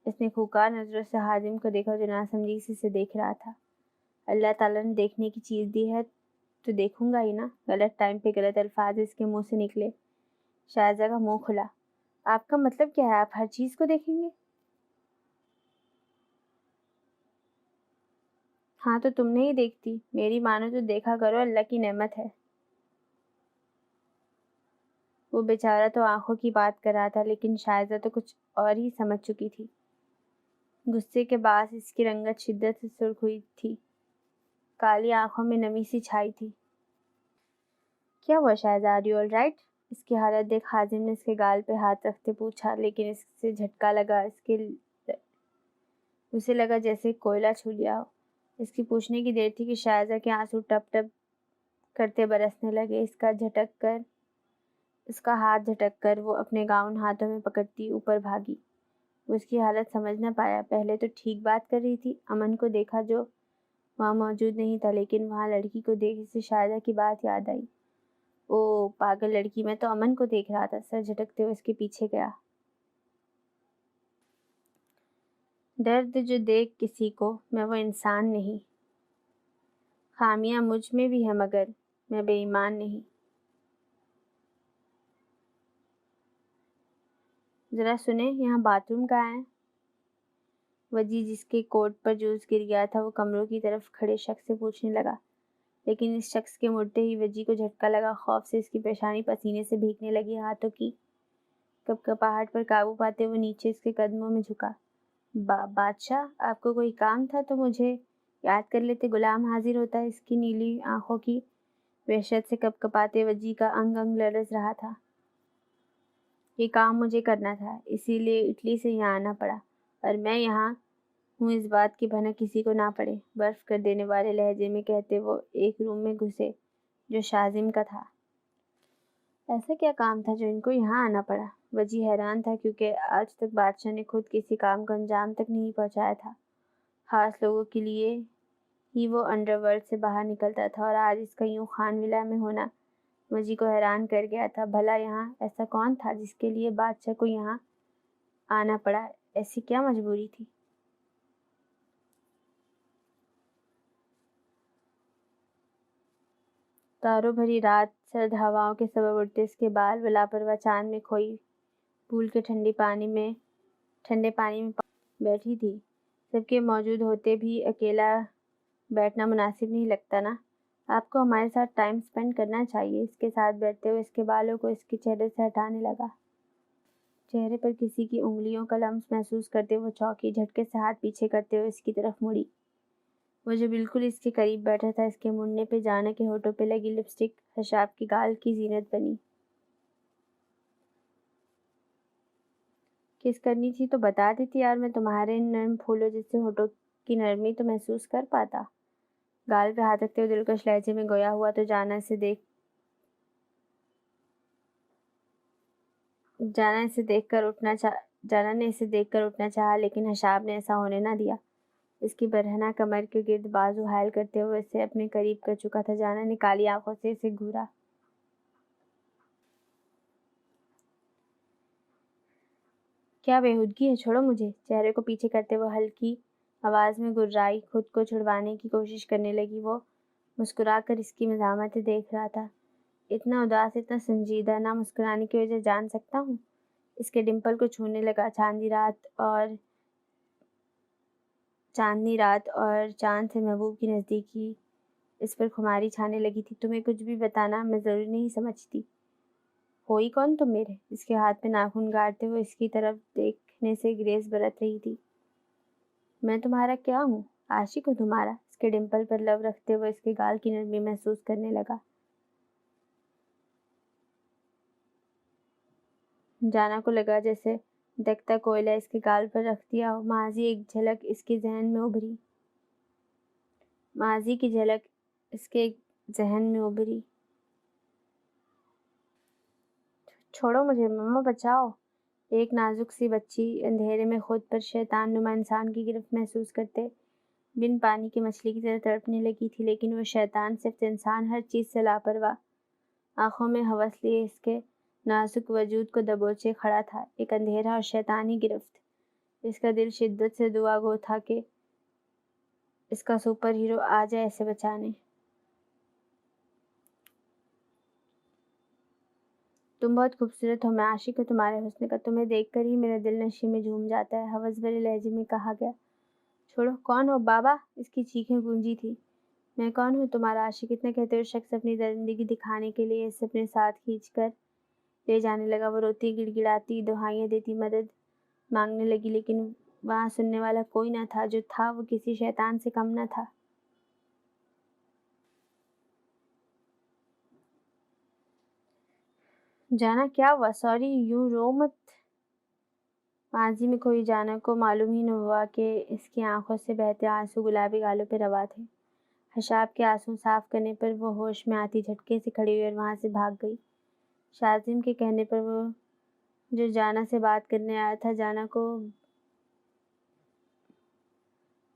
اس نے خوکار نظروں سے حازم کو دیکھا جو ناسمجھی سے دیکھ رہا تھا۔ اللہ تعالیٰ نے دیکھنے کی چیز دی ہے تو دیکھوں گا ہی نا۔ غلط ٹائم پہ غلط الفاظ اس کے منہ سے نکلے۔ شائزہ کا منہ کھلا۔ آپ کا مطلب کیا ہے؟ آپ ہر چیز کو دیکھیں گے؟ ہاں تو تم نہیں دیکھتی؟ میری مانو تو دیکھا کرو، اللہ کی نعمت ہے۔ وہ بیچارہ تو آنکھوں کی بات کر رہا تھا لیکن شائزہ تو کچھ اور ہی سمجھ چکی تھی۔ غصے کے باعث اس کی رنگت شدت سے سرخ ہوئی تھی، کالی آنکھوں میں نمی سی چھائی تھی۔ کیا ہوا Shaiza? Are you all right? اس کی حالت دیکھ حازم نے اس کے گال پہ ہاتھ رکھتے پوچھا، لیکن اس سے جھٹکا لگا۔ اسے لگا جیسے کوئلہ چھو لیا ہو۔ اس کی پوچھنے کی دیر تھی کہ شائزہ کے آنسو ٹپ ٹپ کرتے برسنے لگے۔ اس کا ہاتھ جھٹک کر وہ اپنے گاؤن ہاتھوں میں پکڑتی اوپر بھاگی۔ وہ اس کی حالت سمجھ نہ پایا۔ پہلے تو ٹھیک بات کر رہی تھی۔ امن کو دیکھا جو وہاں موجود نہیں تھا، لیکن وہاں لڑکی کو دیکھ اسے شائزہ کی بات یاد آئی۔ او پاگل لڑکی، میں تو امن کو دیکھ رہا تھا۔ سر جھٹکتے ہوئے اس کے پیچھے گیا۔ درد جو دیکھ کسی کو، میں وہ انسان نہیں۔ خامیاں مجھ میں بھی ہیں مگر میں بے ایمان نہیں۔ ذرا سنیں، یہاں باتھ روم کہاں ہے؟ وجی جس کے کوٹ پر جوس گر گیا تھا وہ کمروں کی طرف کھڑے شخص سے پوچھنے لگا، لیکن اس شخص کے مڑتے ہی وجی کو جھٹکا لگا۔ خوف سے اس کی پیشانی پسینے سے بھیگنے لگی۔ ہاتھوں کی کپکپاہٹ پر قابو پاتے وہ نیچے اس کے قدموں میں جھکا۔ بادشاہ، آپ کو کوئی کام تھا تو مجھے یاد کر لیتے، غلام حاضر ہوتا ہے۔ اس کی نیلی آنکھوں کی وحشت سے کپکپاتے وجی کا انگ انگ لرز رہا تھا۔ یہ کام مجھے کرنا تھا، اسی لیے اٹلی سے یہاں آنا پڑا، اور میں یہاں ہوں اس بات کی بھنک کسی کو نہ پڑے۔ برف کر دینے والے لہجے میں کہتے وہ ایک روم میں گھسے جو شازم کا تھا۔ ایسا کیا کام تھا جو ان کو یہاں آنا پڑا؟ وجی حیران تھا کیونکہ آج تک بادشاہ نے خود کسی کام کو انجام تک نہیں پہنچایا تھا۔ خاص لوگوں کے لیے ہی وہ انڈر ورلڈ سے باہر نکلتا تھا، اور آج اس کا یوں خان ولا میں ہونا وجی کو حیران کر گیا تھا۔ بھلا یہاں ایسا کون تھا جس کے لیے بادشاہ کو یہاں آنا پڑا؟ ایسی کیا مجبوری تھی؟ تاروں بھری رات، سرد ہواؤں کے سبب اڑتے اس کے بال، وہ لاپرواہ چاند میں کھوئی پھول کے ٹھنڈے پانی میں بیٹھی تھی۔ سب کے موجود ہوتے بھی اکیلا بیٹھنا مناسب نہیں لگتا نا؟ آپ کو ہمارے ساتھ ٹائم سپینڈ کرنا چاہیے۔ اس کے ساتھ بیٹھتے ہوئے اس کے بالوں کو اس کے چہرے سے ہٹانے لگا۔ چہرے پر کسی کی انگلیوں کا لمس محسوس کرتے وہ چونکی، جھٹکے سے ہاتھ پیچھے کرتے ہوئے اس کی طرف مڑی۔ وہ جو بالکل اس کے قریب بیٹھا تھا، اس کے مڑنے پہ جانا کہ ہونٹوں پہ لگی لپسٹک خشاب کی گال کی زینت بنی۔ کس کرنی تھی تو بتا دیتی یار، میں تمہارے ان نرم پھولوں جیسے ہونٹوں کی نرمی تو محسوس کر پاتا۔ گال پہ ہاتھ رکھتے ہوئے دلکش لہجے میں گویا ہوا تو جانا نے اسے دیکھ کر اٹھنا چاہا، لیکن حشاب نے ایسا ہونے نہ دیا۔ اس کی برہنہ کمر کے گرد بازو حائل کرتے ہوئے اسے اپنے قریب کر چکا تھا۔ جانا نے کالی آنکھوں سے اسے گھورا۔ کیا بےہودگی ہے، چھوڑو مجھے۔ چہرے کو پیچھے کرتے وہ ہلکی آواز میں گررائی، خود کو چھڑوانے کی کوشش کرنے لگی۔ وہ مسکرا کر اس کی مزاحمتیں دیکھ رہا تھا۔ اتنا اداس، اتنا سنجیدہ، نہ مسکرانے کی وجہ جان سکتا ہوں؟ اس کے ڈمپل کو چھونے لگا۔ چاندنی رات اور چاند سے محبوب کی نزدیکی اس پر خماری چھانے لگی تھی۔ تمہیں کچھ بھی بتانا میں ضروری نہیں سمجھتی۔ ہوئی کون تم میرے؟ اس کے ہاتھ پہ ناخن گاڑتے ہوئے اس کی طرف دیکھنے سے گریز برت رہی تھی۔ میں تمہارا کیا ہوں؟ عاشق ہوں تمہارا۔ اس کے ڈمپل پر لب رکھتے ہوئے اس کے گال کی نرمی محسوس کرنے لگا۔ جانا کو لگا جیسے دکتا کوئلہ اس کے گال پر رکھ دیا ہو۔ ماضی کی جھلک اس کے ذہن میں ابھری۔ چھوڑو مجھے، مما بچاؤ۔ ایک نازک سی بچی اندھیرے میں خود پر شیطان نما انسان کی گرفت محسوس کرتے بن پانی کی مچھلی کی طرح تڑپنے لگی تھی، لیکن وہ شیطان صرف انسان ہر چیز سے لاپرواہ آنکھوں میں ہوس لیے اس کے نازک وجود کو دبوچے کھڑا تھا، ایک اندھیرا اور شیطانی گرفت۔ اس کا دل شدت سے دعا گو تھا کہ اس کا سپر ہیرو آ جائے اسے بچانے۔ تم بہت خوبصورت ہو، میں عاشق ہوں تمہارے حسن کا، تمہیں دیکھ کر ہی میرا دل نشے میں جھوم جاتا ہے، ہوس بھرے لہجے میں کہا گیا۔ چھوڑو، کون ہو بابا؟ اس کی چیخیں گونجی تھی۔ میں کون ہوں؟ تمہارا عاشق۔ اتنا کہتے ہوئے شخص اپنی درندگی دکھانے کے لیے اسے اپنے ساتھ کھینچ کر لے جانے لگا۔ وہ روتی، گڑ گڑاتی، دہائیاں دیتی مدد مانگنے لگی، لیکن وہاں سننے والا کوئی نہ تھا، جو تھا وہ کسی شیطان سے کم نہ تھا۔ جانا کیا ہوا؟ سوری، یوں رو مت۔ ماضی میں کھوئی جانا کو معلوم ہی نہ ہوا کہ اس کی آنکھوں سے بہتے آنسو گلابی گالوں پہ روا تھے۔ حشاب کے آنسو صاف کرنے پر وہ ہوش میں آتی جھٹکے سے کھڑی ہوئی اور وہاں سے بھاگ گئی۔ شاذم کے کہنے پر وہ جو جانا سے بات کرنے آیا تھا، جانا کو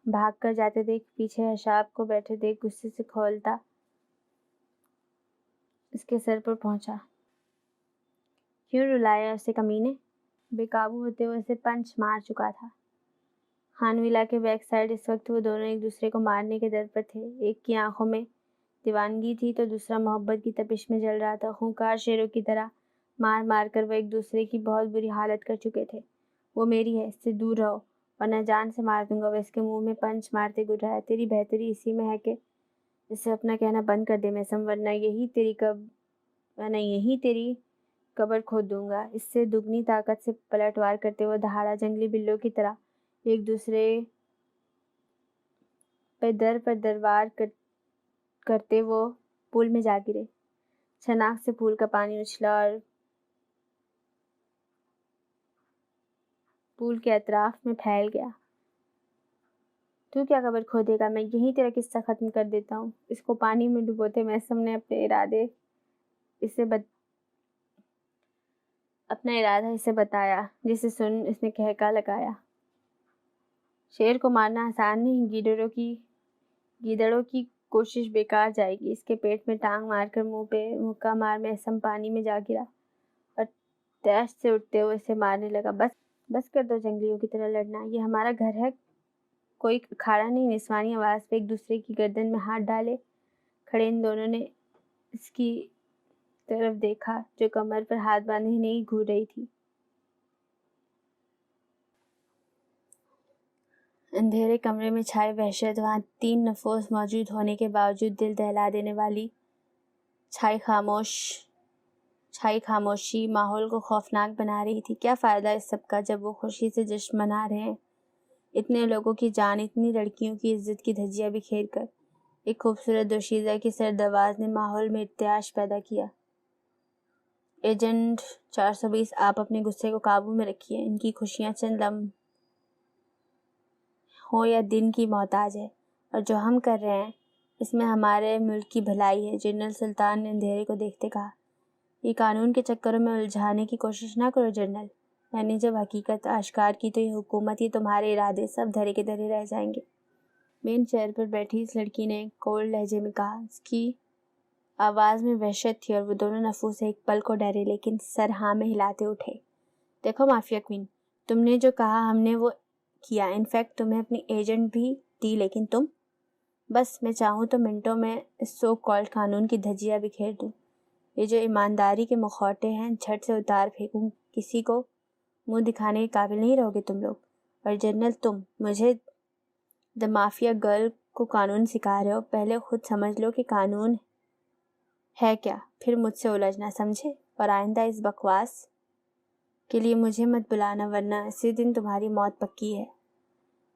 بھاگ کر جاتے دیکھ پیچھے حشاب کو بیٹھے دیکھ غصے سے کھولتا اس کے سر پر پہنچا۔ کیوں رلایا اسے کمینے؟ بے قابو ہوتے ہوئے اسے پنچ مار چکا تھا۔ خان ولا کے بیک سائڈ اس وقت وہ دونوں ایک دوسرے کو مارنے کے در پر تھے۔ ایک کی آنکھوں میں دیوانگی تھی تو دوسرا محبت کی تپش میں جل رہا تھا۔ خونخوار شیروں کی طرح مار مار کر وہ ایک دوسرے کی بہت بری حالت کر چکے تھے۔ وہ میری ہے، اس سے دور رہو ورنہ جان سے مار دوں گا۔ وہ اس کے منہ میں پنچ مارتے گررایا۔ تیری بہتری اسی میں ہے کہ اسے اپنا کہنا بند کر دے میسم، ورنہ یہی تیری قبر کھود دوں گا۔ اس سے دگنی طاقت سے پلٹ وار کرتے وہ دہاڑا، جنگلی بلوں کی طرح ایک دوسرے پہ در پر وار کرتے وہ پول میں جا گرے۔ چھناک سے پول کا پانی اچھلا اور پول کے اطراف میں پھیل گیا۔ تو کیا قبر کھودے گا؟ میں یہیں تیرا قصہ ختم کر دیتا ہوں۔ اس کو پانی میں ڈبوتے میسم نے اپنا ارادہ اسے بتایا، جسے سن اس نے کہکا لگایا۔ شیر کو مارنا آسان نہیں، گیدڑوں کی کوشش بیکار جائے گی۔ اس کے پیٹ میں ٹانگ مار کر منہ پہ مکہ مار میسم پانی میں جا گرا اور تیش سے اٹھتے ہوئے اسے مارنے لگا۔ بس کر دو جنگلیوں کی طرح لڑنا، یہ ہمارا گھر ہے، کوئی اکھاڑا نہیں۔ نسوانی آواز پہ ایک دوسرے کی گردن میں ہاتھ ڈالے کھڑے ان دونوں نے اس کی طرف دیکھا جو کمر پر ہاتھ باندھے نہیں گھور رہی تھی۔ اندھیرے کمرے میں چھائی وحشت، وہاں 3 نفوس موجود ہونے کے باوجود دل دہلا دینے والی چھائی خاموشی ماحول کو خوفناک بنا رہی تھی۔ کیا فائدہ اس سب کا جب وہ خوشی سے جشن منا رہے ہیں، اتنے لوگوں کی جان، اتنی لڑکیوں کی عزت کی دھجیاں بکھیر کر۔ ایک خوبصورت دوشیزہ کی سرد آواز نے ماحول میں ارتعاش پیدا کیا۔ ایجنٹ 420، آپ اپنے غصے کو قابو میں رکھیے۔ ان کی خوشیاں چند لمحوں یا دن کی محتاج ہے، اور جو ہم کر رہے ہیں اس میں ہمارے ملک کی بھلائی ہے۔ جنرل سلطان نے اندھیرے کو دیکھتے کہا۔ یہ قانون کے چکروں میں الجھانے کی کوشش نہ کرو جنرل، میں نے جب حقیقت آشکار کی تو یہ حکومت، یہ تمہارے ارادے سب دھرے کے دھرے رہ جائیں گے۔ مین چیئر پر بیٹھی اس لڑکی نے کولڈ لہجے میں کہا۔ اس کی آواز میں وحشت تھی اور وہ دونوں نفوس ایک پل کو ڈرے، لیکن سر ہاں میں ہلاتے اٹھے۔ دیکھو مافیا کوئن، تم نے جو کہا ہم نے وہ کیا، انفیکٹ تمہیں اپنی ایجنٹ بھی دی، لیکن تم… بس میں چاہوں تو منٹوں میں اس سو کالڈ قانون کی دھجیاں بکھیر دوں۔ یہ جو ایمانداری کے مخوٹے ہیں جھٹ سے اتار پھینکوں، کسی کو منہ دکھانے کے قابل نہیں رہو گے تم لوگ۔ اور جنرل تم مجھے دی مافیا گرل کو قانون سکھا رہے ہو، پہلے خود سمجھ لو کہ قانون ہے کیا، پھر مجھ سے الجھنا، سمجھے؟ اور آئندہ اس بکواس کے لیے مجھے مت بلانا، ورنہ اسی دن تمہاری موت پکی ہے۔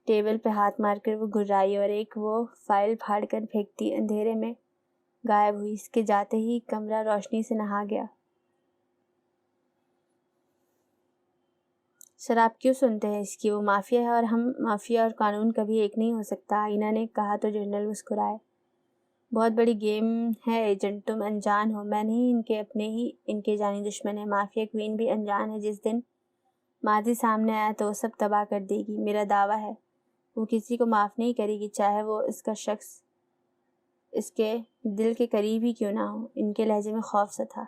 ٹیبل پہ ہاتھ مار کر وہ گھرائی اور ایک وہ فائل پھاڑ کر پھینکتی اندھیرے میں غائب ہوئی۔ اس کے جاتے ہی کمرہ روشنی سے نہا گیا۔ سر آپ کیوں سنتے ہیں اس کی؟ وہ مافیا ہے اور ہم مافیا، اور قانون کبھی ایک نہیں ہو سکتا۔ آئینہ نے کہا تو جنرل مسکرائے۔ بہت بڑی گیم ہے ایجنٹ، تم انجان ہو، میں نہیں، ان کے اپنے ہی ان کے جانی دشمن ہیں۔ مافیا کوئن بھی انجان ہے، جس دن ماضی سامنے آیا تو وہ سب تباہ کر دے گی۔ میرا دعویٰ ہے وہ کسی کو معاف نہیں کرے گی، چاہے وہ اس کا شخص اس کے دل کے قریب ہی کیوں نہ ہو۔ ان کے لہجے میں خوف سا تھا۔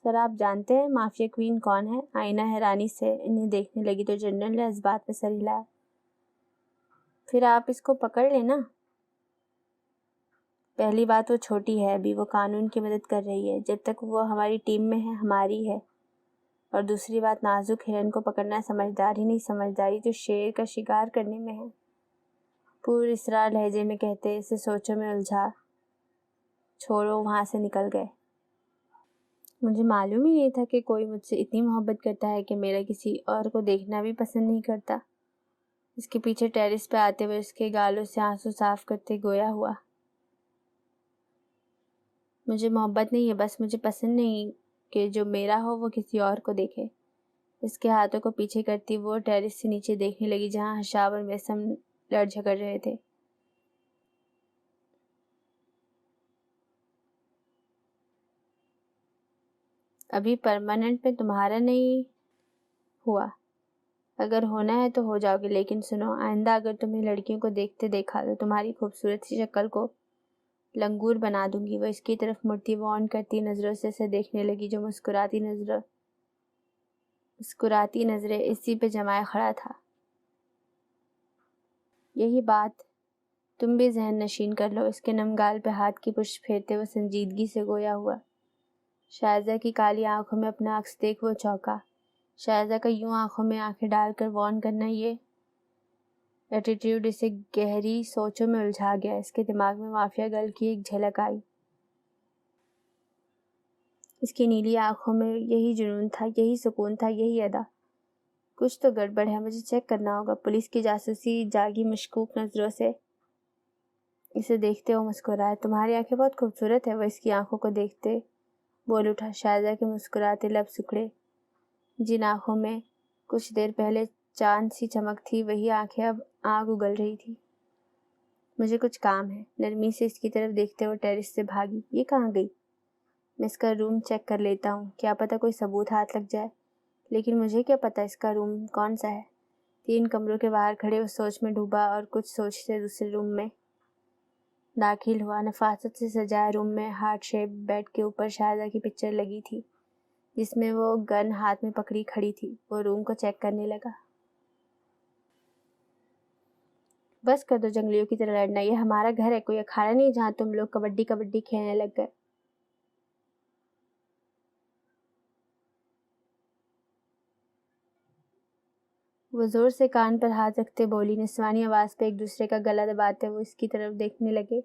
سر آپ جانتے ہیں مافیا کوئین کون ہے؟ آئینہ حیرانی سے انہیں دیکھنے لگی تو جنرل نے اس بات میں سر ہلایا۔ پھر آپ اس کو پکڑ لیں نا۔ پہلی بات وہ چھوٹی ہے ابھی، وہ قانون کی مدد کر رہی ہے، جب تک وہ ہماری ٹیم میں ہے ہماری ہے۔ اور دوسری بات نازک ہرن کو پکڑنا سمجھداری نہیں، سمجھداری تو شیر کا شکار کرنے میں ہے۔ پور اسرار لہجے میں کہتے اسے سوچوں میں الجھا چھوڑو وہاں سے نکل گئے۔ مجھے معلوم ہی نہیں تھا کہ کوئی مجھ سے اتنی محبت کرتا ہے کہ میرا کسی اور کو دیکھنا بھی پسند نہیں کرتا۔ اس کے پیچھے ٹیرس پہ آتے ہوئے اس کے گالوں سے آنسو صاف کرتے گویا ہوا۔ مجھے محبت نہیں ہے، بس مجھے پسند نہیں کہ جو میرا ہو وہ کسی اور کو دیکھے۔ اس کے ہاتھوں کو پیچھے کرتی وہ ٹیرس سے نیچے دیکھنے لگی جہاں حشاب اور میثم لڑ جھگڑ رہے تھے۔ ابھی پرماننٹ میں تمہارا نہیں ہوا، اگر ہونا ہے تو ہو جاؤ گے، لیکن سنو، آئندہ اگر تمہیں لڑکیوں کو دیکھتے دیکھا تو تمہاری خوبصورت سی شکل کو لنگور بنا دوں گی۔ وہ اس کی طرف مڑتی وارن کرتی نظروں سے اسے دیکھنے لگی جو مسکراتی نظریں اسی پہ جمائے کھڑا تھا۔ یہی بات تم بھی ذہن نشین کر لو۔ اس کے نم گال پہ ہاتھ کی پشت پھیرتے وہ سنجیدگی سے گویا ہوا۔ شائزہ کی کالی آنکھوں میں اپنا عکس دیکھ وہ چونکا۔ شائزہ کا یوں آنکھوں میں آنکھیں ڈال کر وارن کرنا، یہ ایٹیٹیوڈ اسے گہری سوچوں میں الجھا گیا۔ اس کے دماغ میں مافیا گرل کی ایک جھلک آئی۔ اس کی نیلی آنکھوں میں یہی جنون تھا، یہی سکون تھا، یہی ادا۔ کچھ تو گڑبڑ ہے، مجھے چیک کرنا ہوگا۔ پولیس کی جاسوسی جاگی مشکوک نظروں سے اسے دیکھتے وہ مسکرائے۔ تمہاری آنکھیں بہت خوبصورت ہے۔ وہ اس کی آنکھوں کو دیکھتے بول اٹھا۔ شائزہ کے مسکراتے لب سکڑے۔ جن آنکھوں میں کچھ دیر پہلے چاند سی چمک تھی وہی آنکھیں اب آگ اگل رہی تھی۔ مجھے کچھ کام ہے۔ نرمی سے اس کی طرف دیکھتے وہ ٹیرس سے بھاگی۔ یہ کہاں گئی؟ میں اس کا روم چیک کر لیتا ہوں، کیا پتہ کوئی ثبوت ہاتھ لگ جائے۔ لیکن مجھے کیا پتہ اس کا روم کون سا ہے؟ 3 کمروں کے باہر کھڑے وہ سوچ میں ڈوبا اور کچھ سوچتے دوسرے روم میں داخل ہوا۔ نفاست سے سجائے روم میں ہارٹ شیپ بیڈ کے اوپر شائزہ کی پکچر لگی تھی جس میں وہ گن ہاتھ میں پکڑی کھڑی تھی۔ وہ روم کو چیک کرنے لگا۔ بس کر دو جنگلیوں کی طرح لڑنا، یہ ہمارا گھر ہے، کوئی اکھاڑا نہیں جہاں تم لوگ کبڈی کھیلنے لگ گئے۔ وہ زور سے کان پر ہاتھ رکھتے بولی۔ نسوانی آواز پہ ایک دوسرے کا گلا دباتے وہ اس کی طرف دیکھنے لگے۔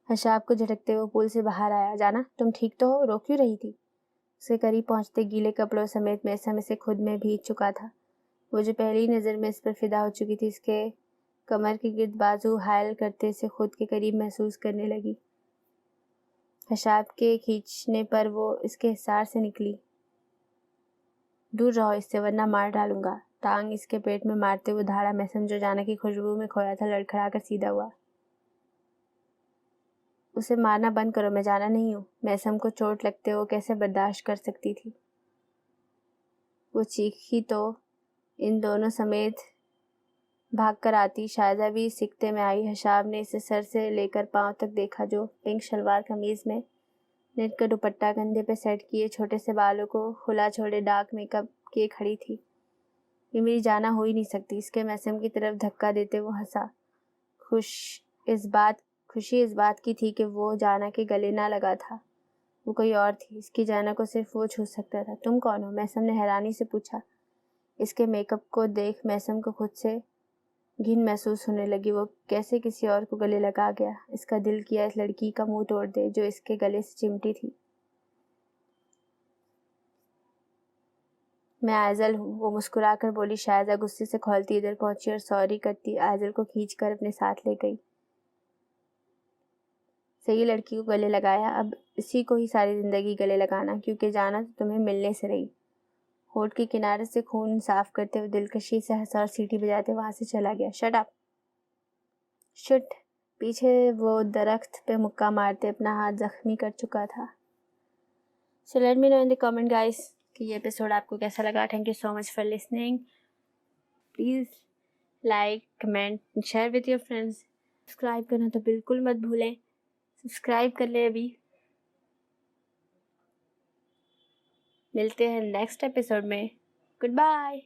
حشاب کو جھٹکتے وہ پول سے باہر آیا۔ جانا، تم ٹھیک تو ہو؟ رو کیوں رہی تھی؟ اس کے قریب پہنچتے گیلے کپڑوں سمیت میثم اسے خود میں بھیگ چکا تھا۔ وہ جو پہلی نظر میں اس پر فدا ہو چکی تھی، اس کے کمر کے گرد بازو حائل کرتے اسے خود کے قریب محسوس کرنے لگی۔ حشاب کے کھینچنے پر وہ اس کے حصار سے نکلی۔ دور رہو اس سے ورنہ مار ڈالوں گا۔ ٹانگ اس کے پیٹ میں مارتے ہوئے دھاڑا۔ میثم جو جانا کی خوشبو میں کھویا تھا لڑکھڑا کر سیدھا ہوا۔ اسے مارنا بند کرو، میں جانا نہیں ہوں۔ میثم کو چوٹ لگتے وہ کیسے برداشت کر سکتی تھی؟ وہ چیخی تو ان دونوں سمیت بھاگ کر آتی۔ شائزہ بھی سکتے میں آئی۔ حشاب نے اسے سر سے لے کر پاؤں تک دیکھا جو پنک شلوار قمیض میں نیٹ کا دوپٹہ کندھے پہ سیٹ کیے چھوٹے سے بالوں کو کھلا چھوڑے ڈارک میک اپ کیے کھڑی تھی۔ یہ میری جانا ہو ہی نہیں سکتی۔ اس کے میثم کی طرف دھکا دیتے وہ ہنسا۔ خوشی اس بات کی تھی کہ وہ جانا کے گلے نہ لگا تھا، وہ کوئی اور تھی۔ اس کی جانا کو صرف وہ چھو سکتا تھا۔ تم کون ہو؟ میثم نے حیرانی سے پوچھا۔ اس کے میک اپ کو دیکھ میثم کو خود سے گھن محسوس ہونے لگی۔ وہ کیسے کسی اور کو گلے لگا گیا؟ اس کا دل کیا اس لڑکی کا منہ توڑ دے جو اس کے گلے سے چمٹی تھی۔ میں آئزل ہوں، وہ مسکرا کر بولی۔ شائزہ غصے سے کھولتی ادھر پہنچی اور سوری کرتی آئزل کو کھینچ کر اپنے ساتھ لے گئی۔ صحیح لڑکی کو گلے لگایا، اب اسی کو ہی ساری زندگی گلے لگانا، کیونکہ جانا تو تمہیں ملنے سے رہی۔ ہونٹ کے کنارے سے خون صاف کرتے ہوئے دلکشی سے ہنسا اور سیٹی بجاتے وہاں سے چلا گیا۔ Shut up! شٹ! پیچھے وہ درخت پہ مکہ مارتے اپنا ہاتھ زخمی کر چکا تھا۔ So let me know in the comment guys کہ یہ ایپیسوڈ آپ کو کیسا لگا۔ Thank you so much for listening. Please like comment share with your friends. Subscribe کرنا تو بالکل مت بھولیں. سبسکرائب کر لیں ابھی. ملتے ہیں نیکسٹ ایپیسوڈ میں. Good bye.